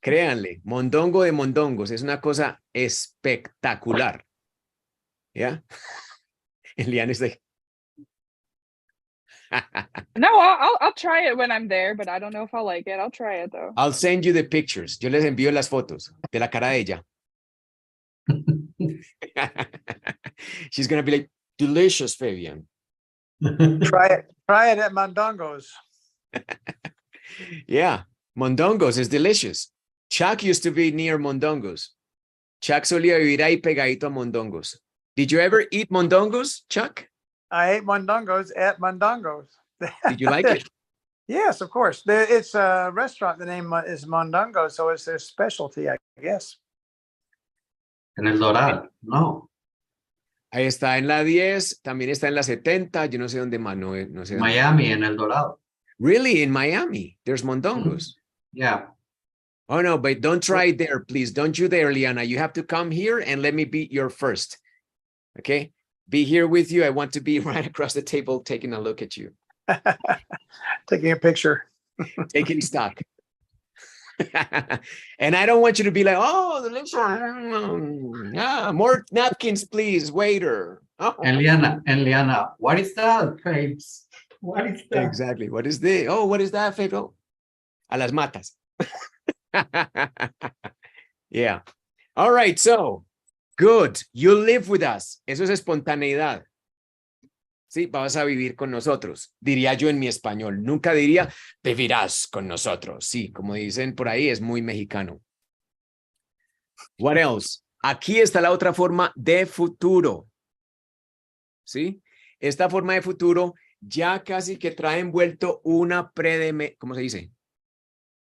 Créanle, mondongo de mondongos es una cosa espectacular. Yeah. Eliana is like. No, I'll try it when I'm there, but I don't know if I'll like it. I'll try it though. I'll send you the pictures. Yo les envío las fotos de la cara de ella. She's gonna be like, delicious, Fabian. Try it at Mondongo's. Yeah, Mondongos is delicious. Chuck used to be near Mondongos. Chuck solía vivir ahí pegadito a Mondongos. Did you ever eat Mondongos, Chuck? I ate Mondongo's at Mondongo's. Did you like it? Yes, of course. It's a restaurant. The name is Mondongo, so it's their specialty, I guess. En el Doral, no. Ahí está en la 10, también está en la 70, yo no sé dónde más, no, no sé dónde. Miami, en el Dorado. Really, in Miami, there's mondongos. Yeah. Oh no, but don't try there, please. Don't you dare, Liana. You have to come here and let me be your first. Okay? Be here with you. I want to be right across the table taking a look at you. Taking a picture. Taking stock. And I don't want you to be like, oh, the next one. More napkins, please, waiter. Oh. And Liana, what is that, Fabes? What is that? Exactly. What is this? Oh, what is that, Fabio? Oh, a las matas. Yeah. All right. So, good. You live with us. Eso es espontaneidad. Sí, vas a vivir con nosotros. Diría yo en mi español. Nunca diría, vivirás con nosotros. Sí, como dicen por ahí, es muy mexicano. What else? Aquí está la otra forma de futuro. ¿Sí? Esta forma de futuro ya casi que trae envuelto una ¿cómo se dice?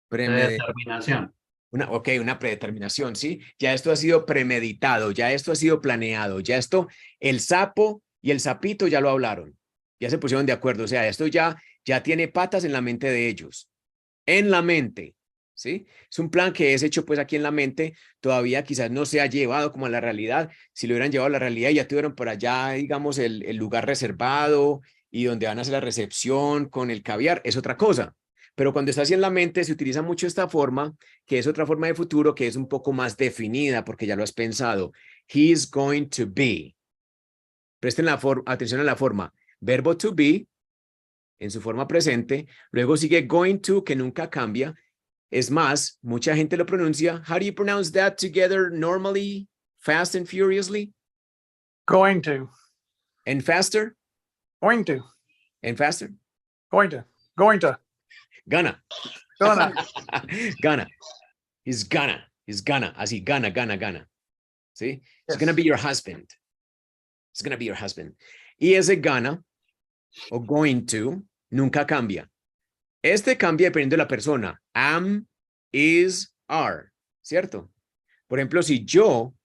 Predeterminación. Una predeterminación, ¿sí? Ya esto ha sido premeditado, ya esto ha sido planeado, ya esto, el sapo y el sapito ya lo hablaron, ya se pusieron de acuerdo, o sea, esto ya tiene patas en la mente de ellos, en la mente, ¿sí? Es un plan que es hecho pues aquí en la mente, todavía quizás no se ha llevado como a la realidad, si lo hubieran llevado a la realidad ya tuvieron por allá, digamos, el lugar reservado y donde van a hacer la recepción con el caviar, es otra cosa. Pero cuando está así en la mente, se utiliza mucho esta forma, que es otra forma de futuro, que es un poco más definida, porque ya lo has pensado. He is going to be. Presten atención a la forma. Verbo to be, en su forma presente. Luego sigue going to, que nunca cambia. Es más, mucha gente lo pronuncia. How do you pronounce that together normally, fast and furiously? Going to. And faster? Going to. And faster? Going to. Going to. Gonna. Gonna. Gonna. He's gonna. He's gonna. Así, gonna. ¿Sí? He's Yes. gonna be your husband. He's gonna be your husband. Y ese gonna o going to nunca cambia. Este cambia dependiendo de la persona. Am, is, are. ¿Cierto? Por ejemplo, si yo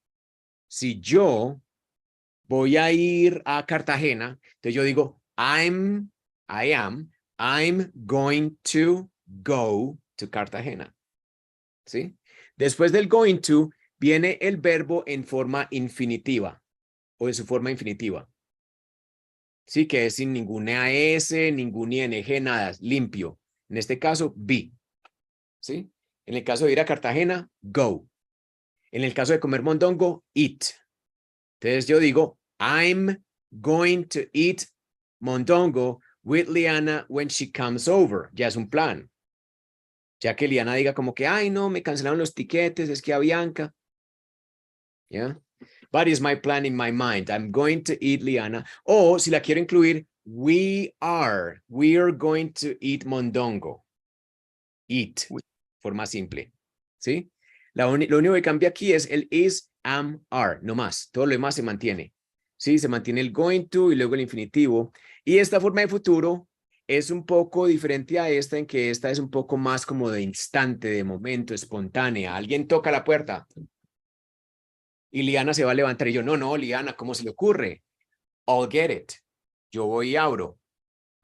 voy a ir a Cartagena, entonces yo digo, I'm going to go to Cartagena. ¿Sí? Después del going to, viene el verbo en forma infinitiva o de su forma infinitiva. Sí, que es sin ninguna S, ningún ING, nada, limpio. En este caso, be. ¿Sí? En el caso de ir a Cartagena, go. En el caso de comer mondongo, eat. Entonces yo digo, I'm going to eat mondongo with Liana when she comes over. Ya es un plan. Ya que Liana diga como que, ay, no, me cancelaron los tiquetes, es que a Bianca. ¿Ya? But it's my plan in my mind. I'm going to eat Liana. O si la quiero incluir, we are going to eat mondongo. Eat, forma simple. ¿Sí? Lo único que cambia aquí es el is, am, are, no más. Todo lo demás se mantiene. Sí, se mantiene el going to y luego el infinitivo. Y esta forma de futuro es un poco diferente a esta, en que esta es un poco más como de instante, de momento, espontánea. Alguien toca la puerta y Liana se va a levantar y yo, no, Liana, ¿cómo se le ocurre? I'll get it. Yo voy y abro.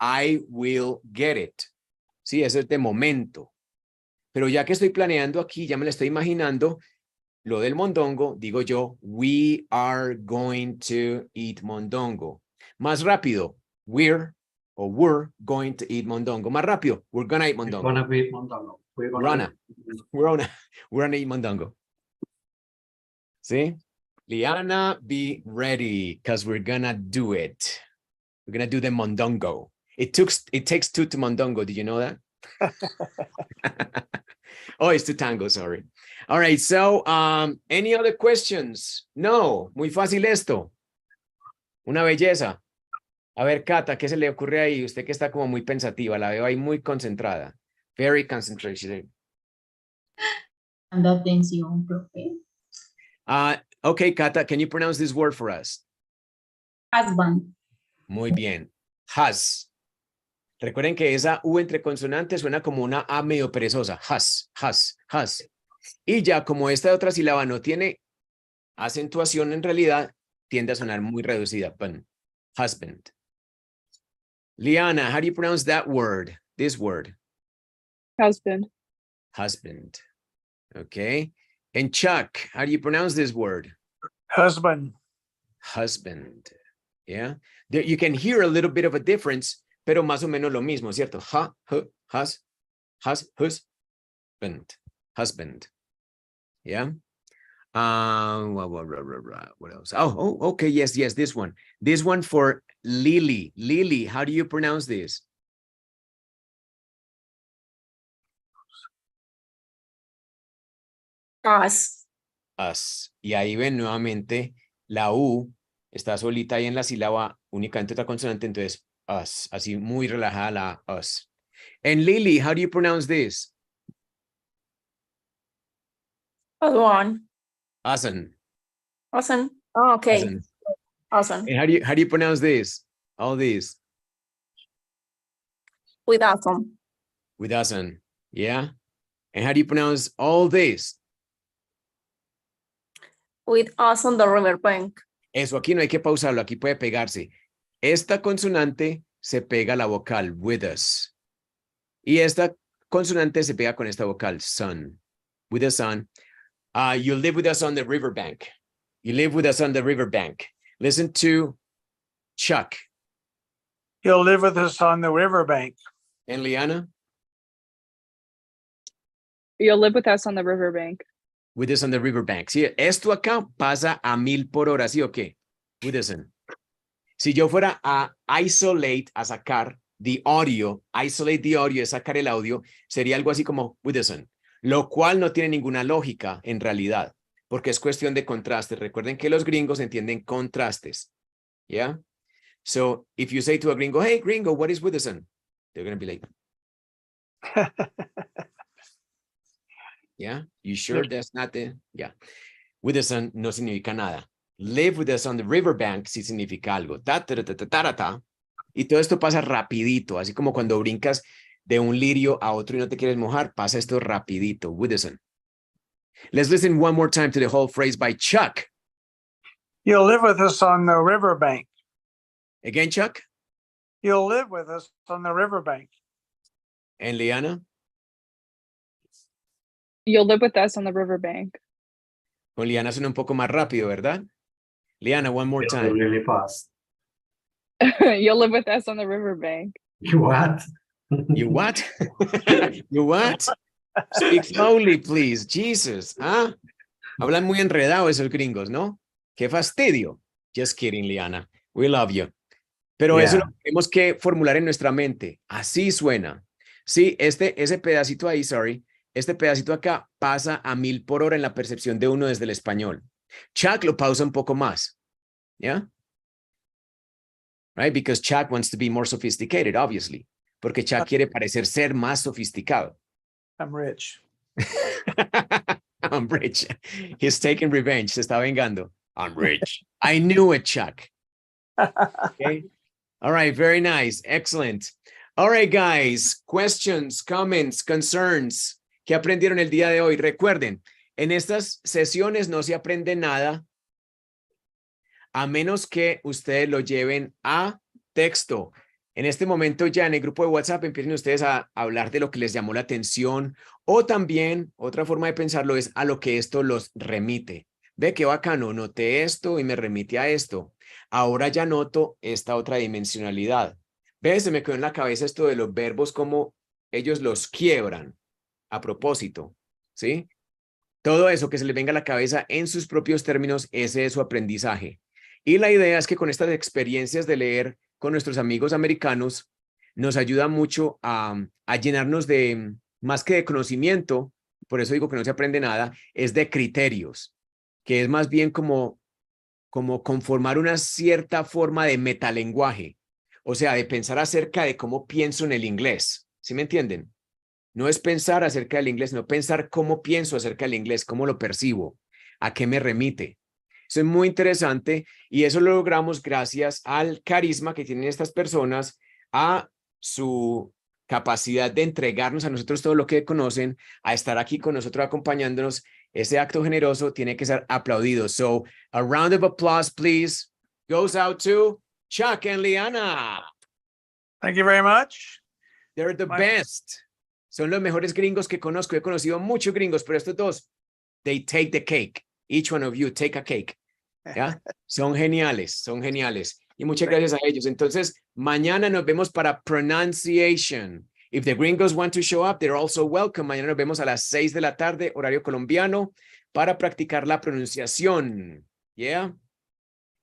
I will get it. Sí, eso es de momento. Pero ya que estoy planeando aquí, ya me lo estoy imaginando, lo del mondongo, digo yo, we are going to eat mondongo. Más rápido, we're going to eat mondongo. Más rápido, we're gonna eat mondongo. We're gonna eat mondongo. We're gonna eat mondongo. ¿Sí? Liana, be ready, because we're gonna do it. We're gonna do the mondongo. It takes two to mondongo. Did you know that? Oh, it's to tango, sorry. All right, so any other questions? No, muy fácil esto. Una belleza. A ver, Cata, ¿qué se le ocurre ahí? Usted que está como muy pensativa, la veo ahí muy concentrada. Very concentrated. Dando atención, profe. Okay, Cata, can you pronounce this word for us? Husband. Muy bien. Has. Recuerden que esa U entre consonantes suena como una A medio perezosa. Has. Y ya como esta otra sílaba no tiene acentuación en realidad tiende a sonar muy reducida. Bun. Husband. Liana, how do you pronounce that word? This word. Husband. Husband. Okay. And Chuck, how do you pronounce this word? Husband. Husband. Yeah. There, you can hear a little bit of a difference, pero más o menos lo mismo, ¿cierto? Husband. Husband. Yeah. What else? Oh, okay. Yes, this one. This one for Lily. Lily, how do you pronounce this? Us. Us. Y ahí ven nuevamente la U está solita ahí en la sílaba, únicamente otra consonante, entonces us, así muy relajada la us. And Lily, how do you pronounce this? Other one. Awesome. Awesome. Oh, okay. Awesome. Awesome. And how do you pronounce this? All this With awesome. with awesome. Yeah. And how do you pronounce all this? With us on the riverbank. Eso, aquí no hay que pausarlo, aquí puede pegarse. Esta consonante se pega a la vocal, with us. Y esta consonante se pega con esta vocal, sun, with the sun. You live with us on the riverbank. You live with us on the riverbank. Listen to Chuck. You'll live with us on the riverbank. And Liana, You'll live with us on the riverbank. with us on the riverbank. Sí, esto acá pasa a 1000 por hora, ¿sí o qué? With us on. Si yo fuera a isolate, a sacar the audio, isolate the audio, es sacar el audio, sería algo así como with us on, lo cual no tiene ninguna lógica en realidad, porque es cuestión de contrastes. Recuerden que los gringos entienden contrastes, ¿ya? So, if you say to a gringo, hey, gringo, what is with us on? They're going to be like, yeah, you sure that's not the, yeah. With us on no significa nada. Live with us on the riverbank sí significa algo. Ta, ta, ta, ta, ta, ta, ta. Y todo esto pasa rapidito, así como cuando brincas de un lirio a otro y no te quieres mojar, pasa esto rapidito. With us on. Let's listen one more time to the whole phrase by Chuck. You'll live with us on the riverbank. Again, Chuck. You'll live with us on the riverbank. And Liana. You'll live with us on the riverbank. Con Liana suena un poco más rápido, ¿verdad? Liana, one more time. Really fast. You'll live with us on the riverbank. What? You what? You what? Speak slowly, please. Jesus. ¿Ah? Hablan muy enredado esos gringos, ¿no? Qué fastidio. Just kidding, Liana. We love you. Pero eso Yeah. lo tenemos que formular en nuestra mente. Así suena. Sí, ese pedacito ahí, este pedacito acá pasa a 1000 por hora en la percepción de uno desde el español. Chuck lo pausa un poco más. ¿Ya? Right? Because Chuck wants to be more sophisticated, obviously. Porque Chuck quiere parecer ser más sofisticado. I'm rich. I'm rich. He's taking revenge. Se está vengando. I'm rich. I knew it, Chuck. Okay. All right. Very nice. Excellent. All right, guys. Questions, comments, concerns. ¿Qué aprendieron el día de hoy? Recuerden, en estas sesiones no se aprende nada a menos que ustedes lo lleven a texto. En este momento ya en el grupo de WhatsApp empiecen ustedes a hablar de lo que les llamó la atención o también otra forma de pensarlo es a lo que esto los remite. Ve qué bacano, noté esto y me remite a esto. Ahora ya noto esta otra dimensionalidad. Ve, se me quedó en la cabeza esto de los verbos, como ellos los quiebran a propósito, ¿sí? Todo eso que se les venga a la cabeza en sus propios términos, ese es su aprendizaje. Y la idea es que con estas experiencias de leer con nuestros amigos americanos, nos ayuda mucho a llenarnos de, más que de conocimiento, por eso digo que no se aprende nada, es de criterios, que es más bien como conformar una cierta forma de metalenguaje, o sea, de pensar acerca de cómo pienso en el inglés, ¿sí me entienden? No es pensar acerca del inglés, no pensar cómo pienso acerca del inglés, cómo lo percibo, a qué me remite. Eso es muy interesante y eso lo logramos gracias al carisma que tienen estas personas, a su capacidad de entregarnos a nosotros todo lo que conocen, a estar aquí con nosotros acompañándonos Ese acto generoso tiene que ser aplaudido. So, a round of applause, please, goes out to Chuck and Liana. Thank you very much. They're the My- best. Son los mejores gringos que conozco. He conocido muchos gringos, pero estos dos, they take the cake. Each one of you take a cake. ¿Ya? Son geniales, son geniales. Y muchas gracias a ellos. Entonces, mañana nos vemos para pronunciation. If the gringos want to show up, they're also welcome. Mañana nos vemos a las 6 de la tarde, horario colombiano, para practicar la pronunciación. Yeah?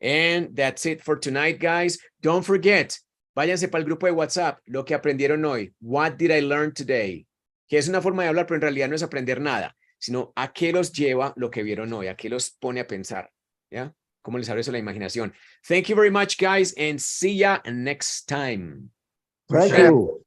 And that's it for tonight, guys. Don't forget, váyanse para el grupo de WhatsApp, lo que aprendieron hoy. What did I learn today? Que es una forma de hablar, pero en realidad no es aprender nada, sino a qué los lleva lo que vieron hoy, a qué los pone a pensar. ¿Ya? ¿Cómo les abre eso la imaginación? Thank you very much, guys, and see ya next time. Thank you.